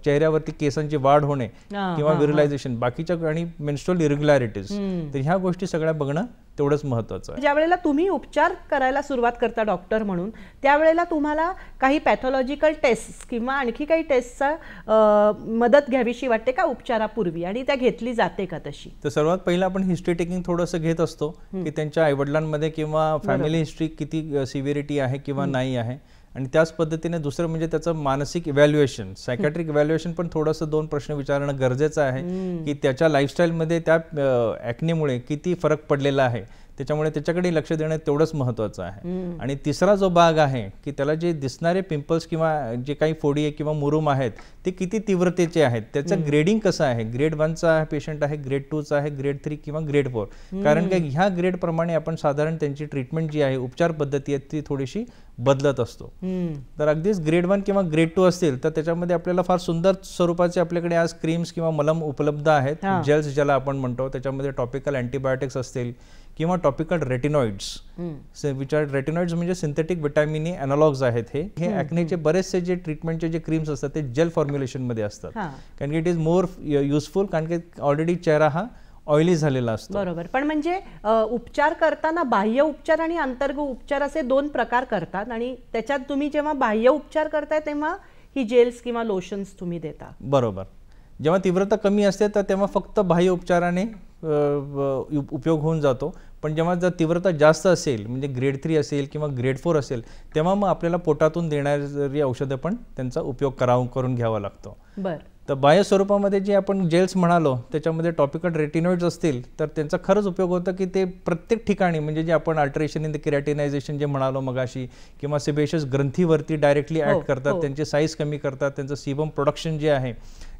B: चेहऱ्यावरती केसांची वाढ होणे किंवा विरलायझेशन, बाकीच्या आणि मेन्स्ट्रुअल इरेग्युलॅरिटीज, तर ह्या गोष्टी सगळ्या बघणं तेवढंच महत्त्वाचं आहे.
A: ज्या वेळेला तुम्ही उपचार करायला सुरुवात करता डॉक्टर म्हणून, त्यावेळेला तुम्हाला काही पॅथॉलॉजिकल टेस्ट किंवा आणखी काही टेस्टचा मदत घ्यावीशी वाटते का उपचारापूर्वी, आणि त्या घेतली जाते का तशी?
B: तर सर्वात पहिलं आपण हिस्ट्री टेकिंग थोडंसं घेत असतो की त्यांच्या आईवडिलांमध्ये किंवा फॅमिली हिस्ट्री किती सिव्हिरिटी आहे किंवा नाही आहे. आणि त्याच पद्धतीने दुसरं म्हणजे त्याचं मानसिक इव्हॅल्युएशन, सायकॅट्रिक इव्हॅल्युएशन पण थोडंसं 2 प्रश्न विचारणं गरजेचं आहे की त्याच्या लाईफस्टाईलमध्ये त्या ॲक्नेमुळे किती फरक पडलेला आहे, त्याच्यामुळे त्याच्याकडे लक्ष देणं तेवढंच महत्त्वाचं आहे. आणि तिसरा जो भाग आहे की त्याला जे दिसणारे पिंपल्स किंवा जे काही फोडी किंवा मुरूम आहेत ते किती तीव्रतेचे आहेत, त्याचं ग्रेडिंग कसं आहे. ग्रेड 1चा पेशंट आहे, ग्रेड 2चा आहे, ग्रेड 3 किंवा ग्रेड 4. कारण की ह्या ग्रेड प्रमाणे आपण साधारण त्यांची ट्रीटमेंट जी आहे, उपचार पद्धती आहे, ती थोडीशी बदलत असतो. तर अगदीच ग्रेड 1 किंवा ग्रेड 2 असतील तर त्याच्यामध्ये आपल्याला फार सुंदर स्वरूपाचे आपल्याकडे आज क्रीम्स किंवा मलम उपलब्ध आहेत, जेल्स ज्याला आपण म्हणतो. त्याच्यामध्ये टॉपिकल अँटीबायोटिक्स असतील किंवा टॉपिकल रेटिनॉइड्स, रेटिनॉइड्स म्हणजे सिंथेटिक विटॅमिन ए अॅनालॉग्स आहेत. हे ॲक्नेचे बरेचसे जे ट्रीटमेंटचे जे क्रीम्स असतात ते जेल फॉर्म्युलेशन मध्ये असतात. कारण की इट इज मोर युजफुल, कारण की ऑलरेडी चेहरा हा ऑइली झालेला असतो.
A: बरोबर. पण म्हणजे उपचार करताना बाह्य उपचार आणि अंतर्गत उपचार असे 2 प्रकार करतात, आणि त्याच्यात तुम्ही जेव्हा बाह्य उपचार करताय तेव्हा ही जेल्स किंवा लोशन्स तुम्ही देता.
B: बरोबर. जेव्हा तीव्रता कमी असते तर तेव्हा फक्त बाह्य उपचाराने उपयोग होऊन जातो. पण जेव्हा जर तीव्रता जास्त असेल, म्हणजे ग्रेड 3 असेल किंवा ग्रेड 4 असेल, तेव्हा मग आपल्याला पोटातून देणारी औषधं पण त्यांचा उपयोग करून घ्यावा लागतो.
A: बरं.
B: तर बाह्य स्वरूपामध्ये जे आपण जेल्स म्हणालो त्याच्यामध्ये टॉपिकल रेटिनॉइड्स असतील तर त्यांचा खरंच उपयोग होतो की ते प्रत्येक ठिकाणी, म्हणजे जे आपण अल्टरेशन इन द केराटिनायझेशन जे म्हणालो मगाशी, किंवा सेबेशियस ग्रंथीवरती डायरेक्टली ॲक्ट करतात, त्यांची साईज कमी करतात, त्यांचं सीबम प्रोडक्शन जे आहे,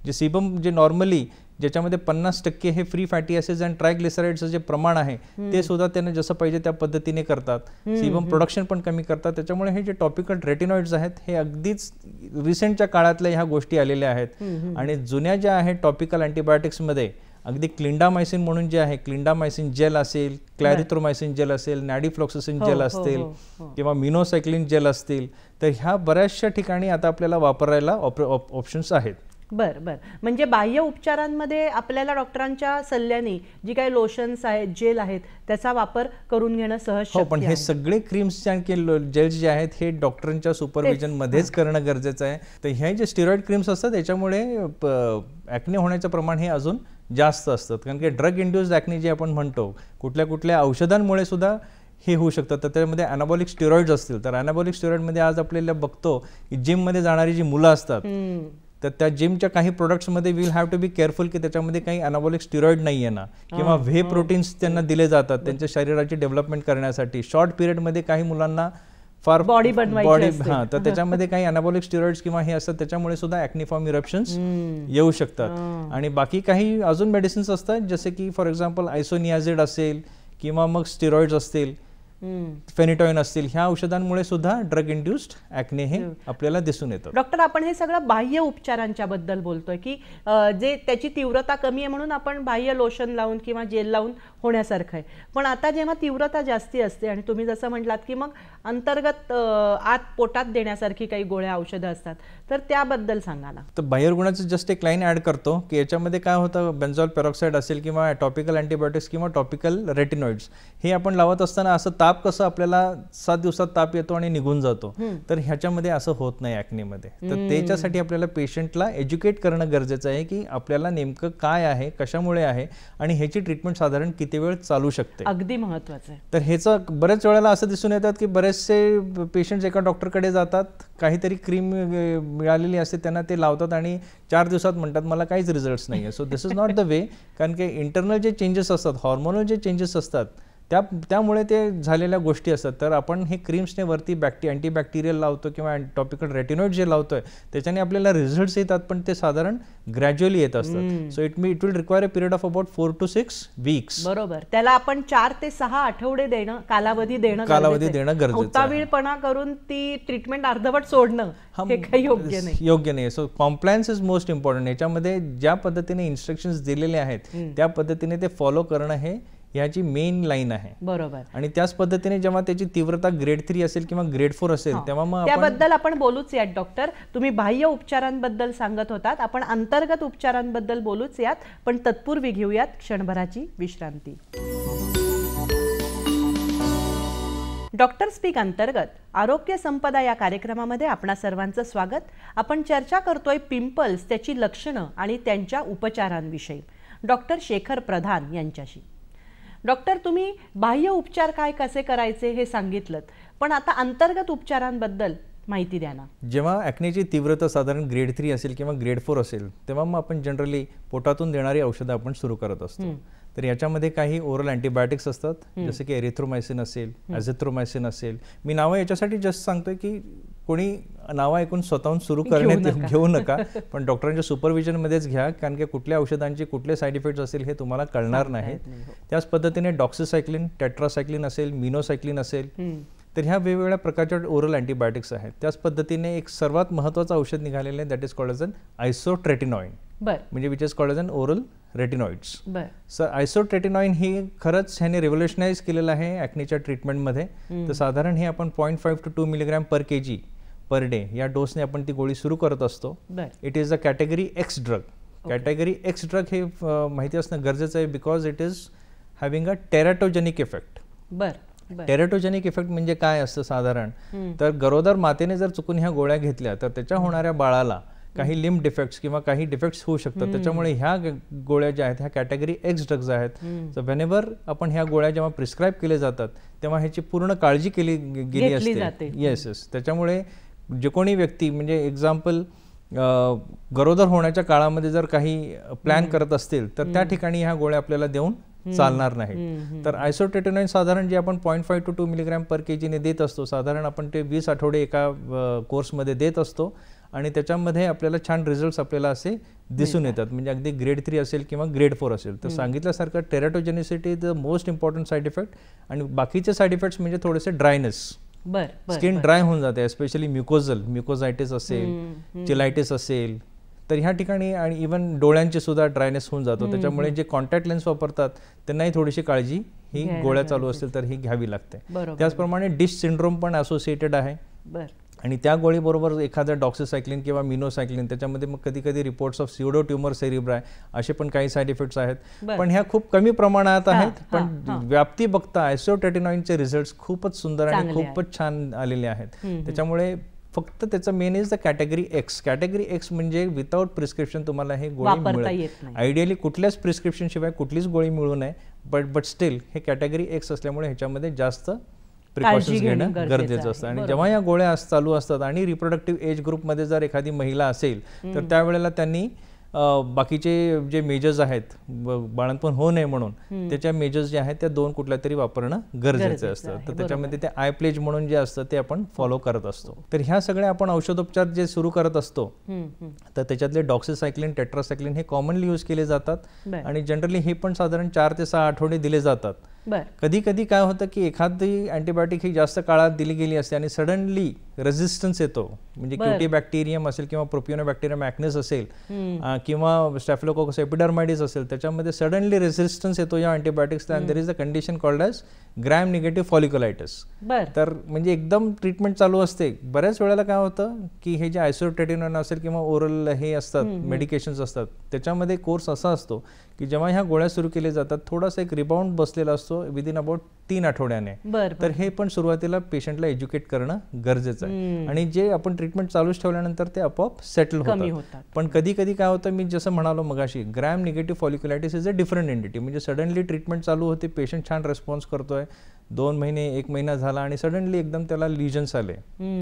B: जे सीबम जे नॉर्मली ज्याच्यामध्ये 50% हे फ्री फॅटी ॲसिड्स आणि ट्रायग्लिसराइड्सचं जे प्रमाण आहे ते सुद्धा त्यांना जसं पाहिजे त्या पद्धतीने करतात. सीबम प्रोडक्शन पण कमी करतात. त्याच्यामुळे हे जे टॉपिकल रेटिनॉइड्स आहेत हे अगदीच रिसेंटच्या काळातल्या ह्या गोष्टी आलेल्या आहेत. आणि जुन्या ज्या आहेत टॉपिकल अँटीबायोटिक्समध्ये अगदी क्लिंडामायसिन म्हणून जे आहे, क्लिंडामायसिन जेल असेल, क्लॅरिथ्रोमायसिन जेल असेल, नॅडिफ्लॉक्सासिन जेल असतील किंवा मिनोसायक्लिन जेल असतील, तर ह्या बऱ्याचशा ठिकाणी आता आपल्याला वापरायला ऑप्शन्स आहेत.
A: बरं बरं. म्हणजे बाह्य उपचारांमध्ये आपल्याला डॉक्टरांच्या सल्ल्याने जी काही लोशन्स आहेत, जेल आहेत, त्याचा वापर करून घेणं सहज शक्य आहे.
B: पण हे सगळे क्रीम्स आणि जेल्स जे आहेत हे डॉक्टरांच्या सुपरविजन मध्येच करणं गरजेचं आहे. तर हे जे स्टेरॉइड क्रीम्स असतात त्याच्यामुळे ॲक्ने होण्याचं प्रमाण हे अजून जास्त असतं. कारण की ड्रग इंड्यूस्ड ॲक्ने जे आपण म्हणतो, कुठल्या औषधांमुळे सुद्धा हे होऊ शकतं. तर त्यामध्ये अॅनाबॉलिक स्टेरॉइड्स असतील तर अॅनाबॉलिक स्टेरॉइडमध्ये आज आपल्याला बघतो की जिममध्ये जाणारी जी मुलं असतात तर त्या जिमच्या काही प्रोडक्ट्समध्ये will have to be careful की त्याच्यामध्ये काही अॅनाबॉलिक स्टेरॉइड नाही आहे ना, किंवा व्हे प्रोटीन्स त्यांना दिले जातात त्यांच्या शरीराची डेव्हलपमेंट करण्यासाठी. शॉर्ट पिरियडमध्ये काही मुलांना फार बॉडी हां, तर त्याच्यामध्ये काही अॅनाबॉलिक स्टेरॉइड्स किंवा हे असतात त्याच्यामुळे सुद्धा ॲक्निफॉर्म इरप्शन्स येऊ शकतात. आणि बाकी काही अजून मेडिसिन्स असतात जसे की फॉर एक्झाम्पल आयसोनियाझिड असेल किंवा मग स्टेरॉइड्स असतील, फेनिटॉइन असतील, ह्या औषधांमुळे सुद्धा ड्रग इंड्युस्ड ॲक्ने हे आपल्याला दिसून येतं.
A: डॉक्टर, आपण हे सगळं बाह्य उपचारांच्या बद्दल बोलतोय की जे त्याची तीव्रता कमी आहे म्हणून आपण बाह्य लोशन लावून किंवा जेल लावून होण्यासारखं आहे. पण आता जेव्हा तीव्रता जास्ती असते आणि तुम्ही जसं म्हटलात की मग अंतर्गत आत पोटात देण्यासारखी काही गोळ्या औषधं असतात, तर त्याबद्दल सांगा ना.
B: तर बाह्यरुग्णाचं जस्ट एक लाईन ॲड करतो की याच्यामध्ये काय होतं, बेन्झॉल पेरॉक्साईड असेल किंवा टॉपिकल अँटीबायोटिक्स किंवा टॉपिकल रेटिनॉइड्स हे आपण लावत असताना असं ताप कसं आपल्याला 7 दिवसात ताप येतो आणि निघून जातो, तर ह्याच्यामध्ये असं होत नाही ॲक्नेमध्ये. तर त्याच्यासाठी आपल्याला पेशंटला एज्युकेट करणं गरजेचं आहे की आपल्याला नेमकं काय आहे, कशामुळे आहे आणि ह्याची ट्रीटमेंट साधारण किती वेळ चालू शकते.
A: अगदी महत्त्वाचं आहे.
B: तर ह्याचं बऱ्याच वेळेला असं दिसून येतात की बरेचसे पेशंट्स एका डॉक्टरकडे जातात, काहीतरी क्रीम मिळालेली असते त्यांना ते लावतात आणि 4 दिवसात म्हणतात मला काहीच रिझल्ट्स नाही आहे. So this is not the way, कारण की इंटरनल जे चेंजेस असतात, हॉर्मोनल जे चेंजेस असतात त्यामुळे ते झालेल्या गोष्टी असतात. तर आपण हे क्रीम्सने वरती अँटीबॅक्टेरियल लावतो किंवा टॉपिकल रेटिनॉइड जे लावतोय त्याच्याने आपल्याला रिझल्ट्स येतात, पण ते साधारण ग्रॅज्युअली येत असतात. So it will require a period of about 4 to 6 weeks.
A: बरोबर. त्याला आपण 4 ते 6 आठवडे देणं, कालावधी देणं
B: गरजेचं आहे.
A: उतावीळपणा करून ती ट्रीटमेंट अर्धवट सोडणं हे काही योग्य नाही.
B: So compliance is most important. याच्यामध्ये ज्या पद्धतीने इन्स्ट्रक्शन्स दिलेले आहेत त्या पद्धतीने ते फॉलो करणं हे याची मेन लाईन आहे.
A: बरोबर.
B: आणि त्याच पद्धतीने जेव्हा त्याची तीव्रता ग्रेड 3 असेल किंवा ग्रेड 4 असेल तेव्हा मग
A: त्याबद्दल आपण बोलूच यात. डॉक्टर, तुम्ही बाह्य उपचारांबद्दल सांगत होतात, आपण अंतर्गत उपचारांबद्दल बोलूच यात, पण तत्पूर्वी घेऊयात क्षणभराची विश्रांती. डॉक्टर स्पीक अंतर्गत आरोग्य संपदा या कार्यक्रमामध्ये आपणा सर्वांचं स्वागत. आपण चर्चा करतोय पिंपल्स, त्याची लक्षणं आणि त्यांच्या उपचारांविषयी डॉक्टर शेखर प्रधान यांच्याशी. डॉक्टर, तुम्ही बाह्य उपचार काय कसे करायचे हे सांगितलं, पण आता अंतर्गत उपचारांबद्दल माहिती द्या ना.
B: जेव्हा ॲक्नेची तीव्रता साधारण ग्रेड 3 असेल किंवा ग्रेड 4 असेल तेव्हा मग आपण जनरली पोटातून देणारी औषधं आपण सुरू करत असतो. तर याच्यामध्ये काही ओरल अँटीबायोटिक्स असतात, जसे की एरिथ्रोमायसिन असेल, ॲझिथ्रोमायसिन असेल. मी नावं याच्यासाठी जस्ट सांगतोय की कोणी नावं ऐकून स्वतःहून सुरू करण्यात घेऊ नका, पण डॉक्टरांच्या सुपरविजनमध्येच घ्या, कारण की कुठल्या औषधांचे कुठले साईड इफेक्ट्स असेल हे तुम्हाला कळणार नाही. त्याच पद्धतीने डॉक्सिसायक्लिन, टेट्रासायक्लिन असेल, मिनोसायक्लिन असेल, तर ह्या वेगवेगळ्या प्रकारच्या ओरल अँटीबायोटिक्स आहेत. त्याच पद्धतीने एक सर्वात महत्त्वाचं औषध निघालेलं आहे, that is called as an isotretinoin, म्हणजे which is called as an oral retinoids. Sir isotretinoin ही खरंच ह्याने रिव्होल्युशनाइज केलेलं आहे ॲक्नेच्या ट्रीटमेंटमध्ये. तर साधारण हे आपण 0.5 to 2 milligram per kg per day या डोसने आपण ती गोळी सुरू करत असतो. It is a category x drug. Category x drug हे माहिती असणं गरजेचं आहे, because it is having a teratogenic effect. Teratogenic effect म्हणजे काय असतं साधारण, तर गरोदर मातेने जर चुकून ह्या गोळ्या घेतल्या तर त्याच्या होणाऱ्या बाळाला काही लिम्ब डिफेक्ट्स किंवा काही डिफेक्ट्स होऊ शकतात. त्याच्यामुळे ह्या गोळ्या ज्या आहेत ह्या कॅटेगरी एक्स ड्रग्ज आहेत. तर व्हेनेवर आपण ह्या गोळ्या जेव्हा प्रिस्क्राईब केले जातात तेव्हा ह्याची पूर्ण काळजी केली गेली असते. येस. त्याच्यामुळे जे कोणी व्यक्ती म्हणजे एक्झाम्पल गरोदर होण्याच्या काळामध्ये जर काही प्लॅन करत असतील तर त्या ठिकाणी ह्या गोळ्या आपल्याला देऊन चालणार नाही. तर आयसोट्रेटिनॉइन साधारण जे आपण 0.5 to 2 मिलीग्रॅम पर kg देत असतो, साधारण आपण ते 20 आठवडे एका कोर्समध्ये देत असतो आणि त्याच्यामध्ये आपल्याला छान रिझल्ट्स आपल्याला असे दिसून येतात. म्हणजे अगदी ग्रेड 3 असेल किंवा ग्रेड 4 असेल. तर सांगितल्यासारखं teratogenicity is the most important side effect. आणि बाकीचे साईड इफेक्ट्स म्हणजे थोडेसे ड्रायनेस, स्किन ड्राय होऊन जाते, एस्पेशली म्युकोझायटिस असेल, चिलायटिस असेल, तर ह्या ठिकाणी आणि इव्हन डोळ्यांचे सुद्धा ड्रायनेस होऊन जातो. त्याच्यामुळे जे कॉन्टॅक्ट लेन्स वापरतात त्यांनाही थोडीशी काळजी ही गोळ्या चालू असतील तर ही घ्यावी लागते. त्याचप्रमाणे डिश सिंड्रोम पण असोसिएटेड आहे आणि त्या गोळीबरोबर एखाद्या डॉक्सिसायक्लिन किंवा मिनोसायक्लिन, त्याच्यामध्ये मग कधी कधी रिपोर्ट्स ऑफ स्युडो ट्युमर सेरिब्राय असे पण काही साईड इफेक्ट्स आहेत, पण ह्या खूप कमी प्रमाणात आहेत. पण व्याप्ती बघता आयसोट्रेटिनॉइनचे रिझल्ट्स खूपच सुंदर आणि खूपच छान आलेले आहेत. त्याच्यामुळे फक्त त्याचं main is the category x. Category x म्हणजे विदाउट प्रिस्क्रिप्शन तुम्हाला हे गोळी मिळेल. आयडियली कुठल्याच प्रिस्क्रिप्शन शिवाय कुठलीच गोळी मिळू नये, बट स्टील हे कॅटेगरी एक्स असल्यामुळे ह्याच्यामध्ये जास्त प्रिकॉशन्स घेणं गरजेचं असतं. आणि जेव्हा या गोळ्या चालू असतात आणि रिप्रोडक्टिव्ह एज ग्रुपमध्ये जर एखादी महिला असेल तर त्यावेळेला त्यांनी बाकीचे जे मेजर्स आहेत बाळंतपण होऊ नये म्हणून त्याच्या मेजर्स जे आहेत त्या 2 कुठल्या तरी वापरणं गरजेचं असतं. तर त्याच्यामध्ये ते आय प्लेज म्हणून जे असतं ते आपण फॉलो करत असतो. तर ह्या सगळ्या आपण औषधोपचार जे सुरू करत असतो तर त्याच्यातले डॉक्सिसायक्लिन, टेट्रासायक्लिन हे कॉमनली यूज केले जातात आणि जनरली हे पण साधारण 4 ते 6 आठवडे दिले जातात. कधी कधी काय होतं की एखादी अँटीबायोटिक ही जास्त काळात दिली गेली असते आणि सडनली रेझिस्टन्स येतो, म्हणजे क्युटिबॅक्टेरियम असेल किंवा प्रोपिओनोबॅक्टेरियम ॲक्नेस असेल किंवा स्टॅफिलोकोकस एपिडर्मायटिस असेल, त्याच्यामध्ये सडनली रेझिस्टन्स येतो या अँटीबायोटिक्सला and there is a condition called as gram negative folliculitis. तर म्हणजे एकदम ट्रीटमेंट चालू असते. बऱ्याच वेळेला काय होतं की हे जे आयसोट्रेटिनोन असेल किंवा ओरल हे असतात मेडिकेशन्स असतात त्याच्यामध्ये कोर्स असा असतो की जेव्हा ह्या गोळ्या सुरू केल्या जातात थोडासा एक रिबाउंड बसलेला असतो विदिन अबाउट 3 आठवड्याने. तर हे पण सुरुवातीला पेशंटला एज्युकेट करणं गरजेचं आहे आणि जे आपण ट्रीटमेंट चालूच ठेवल्यानंतर ते आपोआप सेटल होतात. पण कधी कधी काय होतं, मी जसं म्हणालो मगाशी, gram negative folliculitis is a different entity. म्हणजे सडनली ट्रीटमेंट चालू होते, पेशंट छान रिस्पॉन्स करतोय, 2 महिने 1 महिना झाला आणि सडनली एकदम त्याला लिजन्स आले,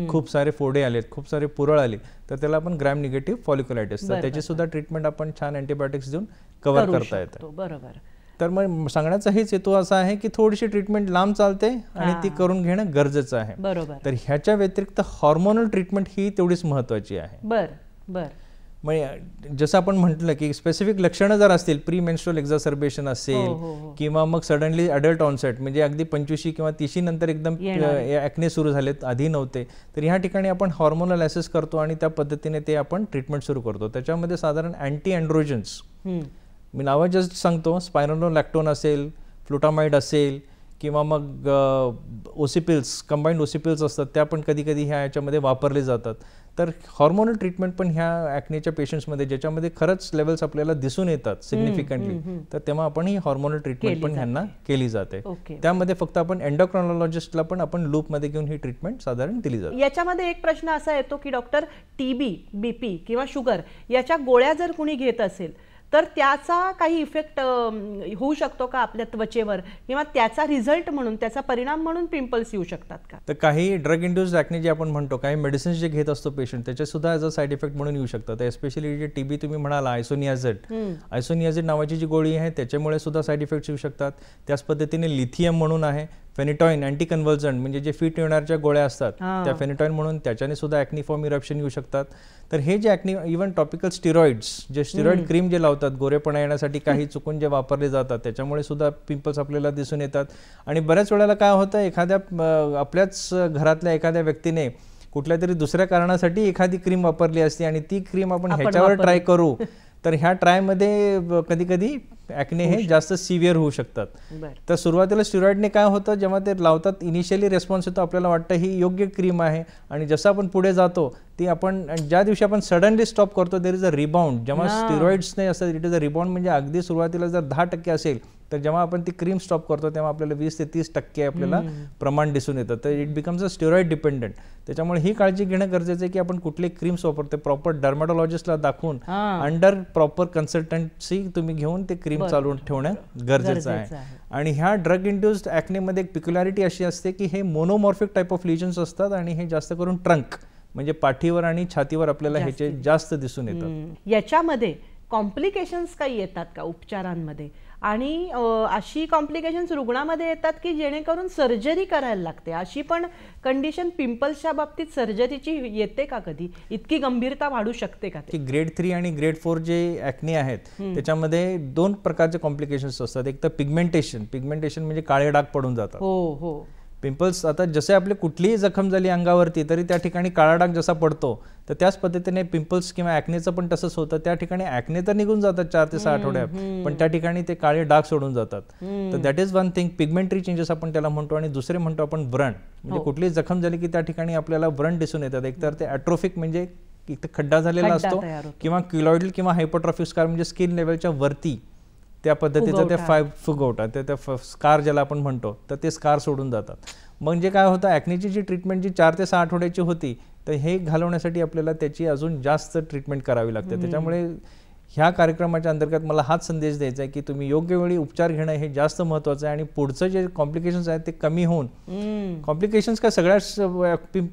B: खूप सारे फोडे आलेत, खूप सारे पुरळ आले, तर त्याला आपण ग्रॅम निगेटिव्ह फॉलिक्युलायटिस, तर त्याची सुद्धा ट्रीटमेंट आपण छान अँटीबायोटिक्स देऊन कव्हर करता येतं.
A: बरोबर.
B: तर मग सांगण्याचा हेच हेतू असा आहे की थोडीशी ट्रीटमेंट लांब चालते आणि ती करून घेणं गरजेचं आहे.
A: बरोबर.
B: तर ह्याच्या व्यतिरिक्त हॉर्मोनल ट्रीटमेंट ही तेवढीच महत्वाची आहे. म्हणजे जसं आपण म्हटलं की स्पेसिफिक लक्षणं जर असतील, प्री मेन्स्ट्रुअल एक्झासर्बेशन असेल किंवा मग सडनली अडल्ट ऑनसेट म्हणजे अगदी 25 किंवा 30 नंतर एकदम ॲक्ने सुरू झालेत, आधी नव्हते, तर ह्या ठिकाणी आपण हॉर्मोनल ॲसेस करतो आणि त्या पद्धतीने ते आपण ट्रीटमेंट सुरू करतो. त्याच्यामध्ये साधारण अँटी अँड्रोजन्स, मी नावं जस्ट सांगतो, स्पायरोनोलॅक्टोन असेल, फ्लुटामाइड असेल किंवा मग ओसिपिल्स, कंबाईंड ओसिपिल्स असतात, त्या पण कधी कधी ह्या याच्यामध्ये वापरले जातात. तर हॉर्मोनल ट्रीटमेंट पण ह्या ॲक्नेच्या पेशंट्समध्ये ज्याच्यामध्ये खरंच लेवल्स आपल्याला दिसून येतात सिग्निफिकंटली, तर तेव्हा आपण ही हॉर्मोनल ट्रीटमेंट पण ह्यांना केली जाते. त्यामध्ये फक्त आपण एंडोक्रायनॉलॉजिस्टला पण आपण लूपमध्ये घेऊन ही ट्रीटमेंट साधारण दिली जाते.
A: याच्यामध्ये एक प्रश्न असा येतो की डॉक्टर, टीबी, बीपी किंवा शुगर याच्या गोळ्या जर कुणी घेत असेल तर त्याचा काही इफेक्ट होऊ शकतो का आपल्या त्वचेवर, किंवा त्याचा रिझल्ट म्हणून, त्याचा परिणाम म्हणून पिंपल्स येऊ शकतात का?
B: तर काही ड्रग इंड्यूस्ड ॲक्ने जे आपण म्हणतो, काही मेडिसिन्स जे घेत असतो पेशंट, त्याचे सुद्धा ॲज अ साईड इफेक्ट म्हणून येऊ शकतात. एस्पेशली जे टीबी तुम्ही म्हणाला, आयसोनियाझिड नावाची जी गोळी आहे त्याच्यामुळे सुद्धा साईड इफेक्ट्स येऊ शकतात. त्याच पद्धतीने लिथियम म्हणून आहे, फेनिटॉइन अँटी कन्व्हल्जंट म्हणजे जे फिट येणाऱ्या गोळ्या असतात त्या फेनिटॉइन म्हणून, त्याच्याने सुद्धा ॲक्नी फॉर्म इरप्शन येऊ शकतात. तर हे जे ॲक्नी, इव्हन टॉपिकल स्टिरॉइड्स, जे स्टिरॉइड क्रीम जे लावतात गोरेपणा येण्यासाठी, काही चुकून जे वापरले जातात त्याच्यामुळे सुद्धा पिंपल्स आपल्याला दिसून येतात. आणि बऱ्याच वेळेला काय होतं, एखाद्या आपल्याच घरातल्या एखाद्या व्यक्तीने कुठल्या तरी दुसऱ्या कारणासाठी एखादी क्रीम वापरली असते आणि ती क्रीम आपण ह्याच्यावर ट्राय करू, तर ह्या ट्रायमध्ये कधी कधी ॲक्ने हे जास्त सिव्हिअर होऊ शकतात. तर सुरुवातीला स्टिरॉइडने काय होतं, जेव्हा ते लावतात इनिशियली रिस्पॉन्स येतो, आपल्याला वाटतं ही योग्य क्रीम आहे, आणि जसं आपण पुढे जातो ती आपण ज्या दिवशी आपण सडनली स्टॉप करतो देर इज अ रिबाउंड. जेव्हा स्टिरॉइड्सने असं इट इज अ रिबाउंड, म्हणजे अगदी सुरुवातीला जर 10% असेल तर जेव्हा आपण ती क्रीम स्टॉप करतो तेव्हा आपल्याला 20 ते 30% आपल्याला प्रमाण दिसून येतं. तर it becomes a steroid dependent. त्याच्यामुळे ही काळजी घेणं गरजेचं आहे की आपण कुठले क्रीम्स वापरतो प्रॉपर डर्मॅटॉलॉजिस्टला दाखवून अंडर प्रॉपर कन्सल्टन्सी तुम्ही घेऊन ते क्रीम चालू ठेवणं गरजेचं आहे. आणि ह्या ड्रग इंड्युस्ड ॲक्नेमध्ये एक पिक्युलॅरिटी अशी असते की हे मोनोमॉर्फिक टाईप ऑफ लिजन्स असतात आणि हे जास्त करून ट्रंक म्हणजे पाठीवर आणि छातीवर आपल्याला ह्याचे जास्त दिसून येतात.
A: याच्यामध्ये कॉम्प्लिकेशन्स काही येतात का उपचारांमध्ये, आणि अशी कॉम्प्लिकेशन्स रुग्णामध्ये येतात की जेणेकरून सर्जरी करायला लागते, अशी पण कंडिशन पिंपल्सच्या बाबतीत सर्जरीची येते का कधी? इतकी गंभीरता वाढू शकते का?
B: की ग्रेड 3 आणि ग्रेड 4 जे ॲक्ने आहेत त्याच्यामध्ये 2 प्रकारचे कॉम्प्लिकेशन्स असतात. एक तर पिगमेंटेशन म्हणजे काळे डाग पडून जातात.
A: हो.
B: पिंपल्स, आता जसे आपले कुठलीही जखम झाली अंगावरती तरी त्या ठिकाणी काळा डाग जसा पडतो, तर त्याच पद्धतीने पिंपल्स किंवा ॲक्नेचं पण तसंच होतं. त्या ठिकाणी ॲक्ने तर निघून जातात 4 ते 6 आठवड्यात, पण त्या ठिकाणी ते काळे डाग सोडून जातात. तर that is one thing, pigmentary changes आपण त्याला म्हणतो. आणि दुसरे म्हणतो आपण व्रण, म्हणजे कुठलीही जखम झाली की त्या ठिकाणी आपल्याला व्रण दिसून येतात. एकतर ते ॲट्रोफिक म्हणजे एक खड्डा झालेला असतो, किंवा क्युलॉइडल किंवा हायपोट्रॉफिक स्कार म्हणजे स्किन लेवलच्या वरती त्या पद्धतीचं ते फुगवटा, ते स्कार ज्याला आपण म्हणतो, तर ते स्कार सोडून जातात. म्हणजे काय होतं, ॲक्नेची जी ट्रीटमेंट जी 4 ते 6 आठवड्याची होती, तर हे घालवण्यासाठी आपल्याला त्याची अजून जास्त ट्रीटमेंट करावी लागते. त्याच्यामुळे ह्या कार्यक्रमाच्या अंतर्गत मला हाच संदेश द्यायचा आहे की तुम्ही योग्य वेळी उपचार घेणं हे जास्त महत्त्वाचं आहे आणि पुढचं जे कॉम्प्लिकेशन्स आहेत ते कमी होऊन, कॉम्प्लिकेशन्स काय सगळ्याच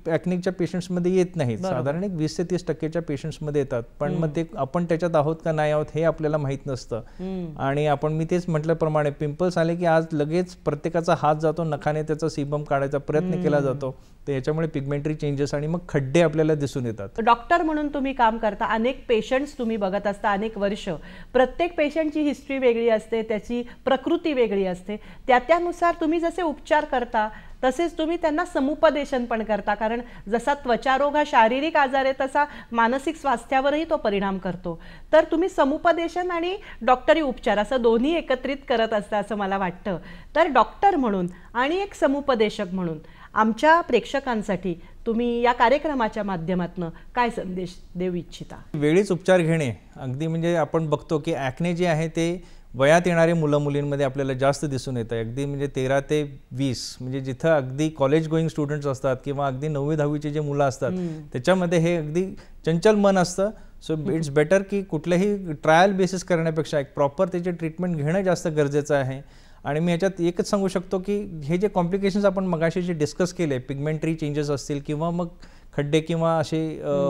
B: ॲक्निकच्या पेशंट्समध्ये येत नाहीत, साधारण एक 20 ते 30% पेशंट्समध्ये येतात, पण मग ते आपण त्याच्यात आहोत का नाही आहोत हे आपल्याला माहीत नसतं. आणि आपण मी तेच म्हटल्याप्रमाणे पिंपल्स आले की आज लगेच प्रत्येकाचा हात जातो, नखाने त्याचा सीबम काढायचा प्रयत्न केला जातो, तर याच्यामुळे पिगमेंटरी चेंजेस आणि मग खड्डे आपल्याला दिसून येतात.
A: डॉक्टर म्हणून तुम्ही काम करता, अनेक पेशंट्स तुम्ही बघत असता अनेक वर्ष. प्रत्येक पेशंटची हिस्ट्री वेगळी असते, त्याची प्रकृती वेगळी असते, त्यानुसार तुम्ही जसे उपचार करता तसेच तुम्ही त्यांना समुपदेशन पण करता, कारण जसा त्वचारोग हा शारीरिक आजार आहे तसा मानसिक स्वास्थ्यावरही तो परिणाम करतो. तर तुम्ही समुपदेशन आणि डॉक्टरी उपचार असं दोन्ही एकत्रित करत असता असं मला वाटतं. तर डॉक्टर म्हणून आणि एक समुपदेशक म्हणून आमच्या प्रेक्षकांसाठी तुम्ही या कार्यक्रमाच्या माध्यमातून काय संदेश देऊ इच्छिता?
B: वेळीच उपचार घेणे, अगदी म्हणजे आपण बघतो की ॲक्ने जे आहे ते वयात येणारे मुलं मुलींमध्ये आपल्याला जास्त दिसून येतं. अगदी म्हणजे 13 ते 20 म्हणजे जिथं अगदी कॉलेज गोईंग स्टुडंट्स असतात किंवा अगदी 9वी 10वीचे जे मुलं असतात त्याच्यामध्ये हे अगदी चंचल मन असतं. सो इट्स बेटर की कुठल्याही ट्रायल बेसिस करण्यापेक्षा एक प्रॉपर त्याचे ट्रीटमेंट घेणं जास्त गरजेचं आहे. आणि मी याच्यात एकच सांगू शकतो की हे जे कॉम्प्लिकेशन्स आपण मगाशी जे डिस्कस केले, पिगमेंटरी चेंजेस असतील किंवा मग खड्डे किंवा असे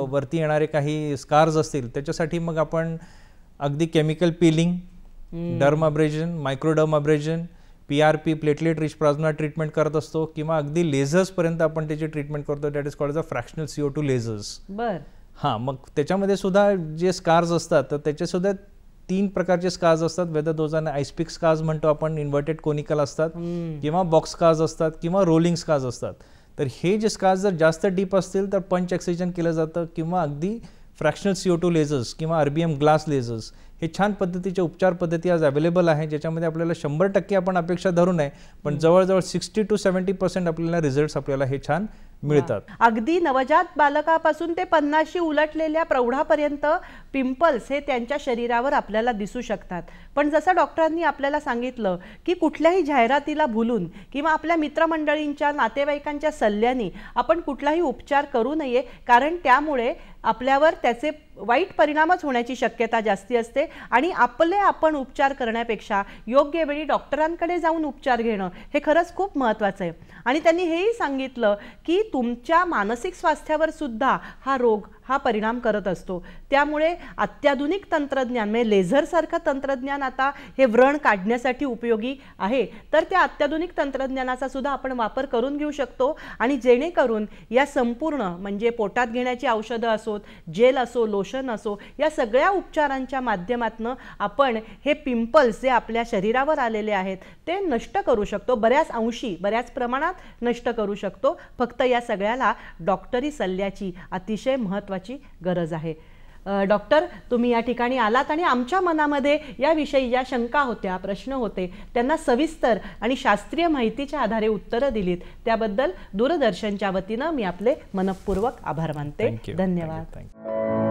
B: वरती येणारे काही स्कार्स असतील, त्याच्यासाठी मग आपण अगदी chemical peeling, dermabrasion, microdermabrasion, PRP platelet rich plasma treatment करत असतो किंवा अगदी लेझर्सपर्यंत आपण त्याची ट्रीटमेंट करतो. That is called the fractional CO2 lasers. हां, मग त्याच्यामध्ये सुद्धा जे स्कार्स असतात तर त्याच्यासुद्धा 3 प्रकारचे स्कार्स असतात. वेदर दोज आर आयस्पिक स्कार्स म्हणतो आपण, इन्व्हर्टेड कोनिकल असतात किंवा बॉक्स स्कार्स असतात किंवा रोलिंग स्कार्स असतात. तर हे जे स्कार्स जर जास्त डीप असतील तर पंच एक्सिजन केलं जातं किंवा अगदी फ्रॅक्शनल CO2 लेझर्स किंवा RBM ग्लास लेझर्स हे छान पद्धतीचे उपचार पद्धती आज अवेलेबल आहे, ज्याच्यामध्ये आपल्याला 100% आपण अपेक्षा धरू नये, पण जवळजवळ 60 to 70% आपल्याला रिझल्ट्स आपल्याला हे छान मिळतात.
A: अगदी नवजात बालकापासून ते 50शी उलटलेल्या प्रौढापर्यंत पिंपल्स हे त्यांच्या शरीरावर आपल्याला दिसू शकतात. पण जसं डॉक्टरांनी आपल्याला सांगितलं की कुठल्याही जाहिरातीला भुलून किंवा आपल्या मित्रमंडळींच्या नातेवाईकांच्या सल्ल्याने आपण कुठलाही उपचार करू नये, कारण त्यामुळे आपल्यावर त्याचे वाईट परिणामच होण्याची शक्यता जास्ती असते. आणि आपण उपचार करण्यापेक्षा योग्य वेळी डॉक्टरांकडे जाऊन उपचार घेणं हे खरंच खूप महत्त्वाचं आहे. आणि त्यांनी हेही सांगितलं की तुमच्या मानसिक स्वास्थ्यावर सुद्धा हा रोग हा परिणाम करत असतो. त्यामुळे अत्याधुनिक तंत्रज्ञान म्हणजे लेझरसारखं तंत्रज्ञान आता हे व्रण काढण्यासाठी उपयोगी आहे, तर त्या अत्याधुनिक तंत्रज्ञानाचा सुद्धा आपण वापर करून घेऊ शकतो. आणि जेणेकरून या संपूर्ण म्हणजे पोटात घेण्याची औषधं असोत, जेल असो, लोशन असो, या सगळ्या उपचारांच्या माध्यमातून आपण हे पिंपल्स जे आपल्या शरीरावर आलेले आहेत ते नष्ट करू शकतो, बऱ्याच अंशी बऱ्याच प्रमाणात नष्ट करू शकतो. फक्त या सगळ्याला डॉक्टरी सल्ल्याची अतिशय महत्त्वाची गरज आहे. डॉक्टर, तुम्ही या ठिकाणी आलात आणि आमच्या मनामध्ये याविषयी ज्या शंका होत्या, प्रश्न होते, त्यांना सविस्तर आणि शास्त्रीय माहितीच्या आधारे उत्तरं दिलीत, त्याबद्दल दूरदर्शनच्या वतीनं मी आपले मनपूर्वक आभार मानते. धन्यवाद.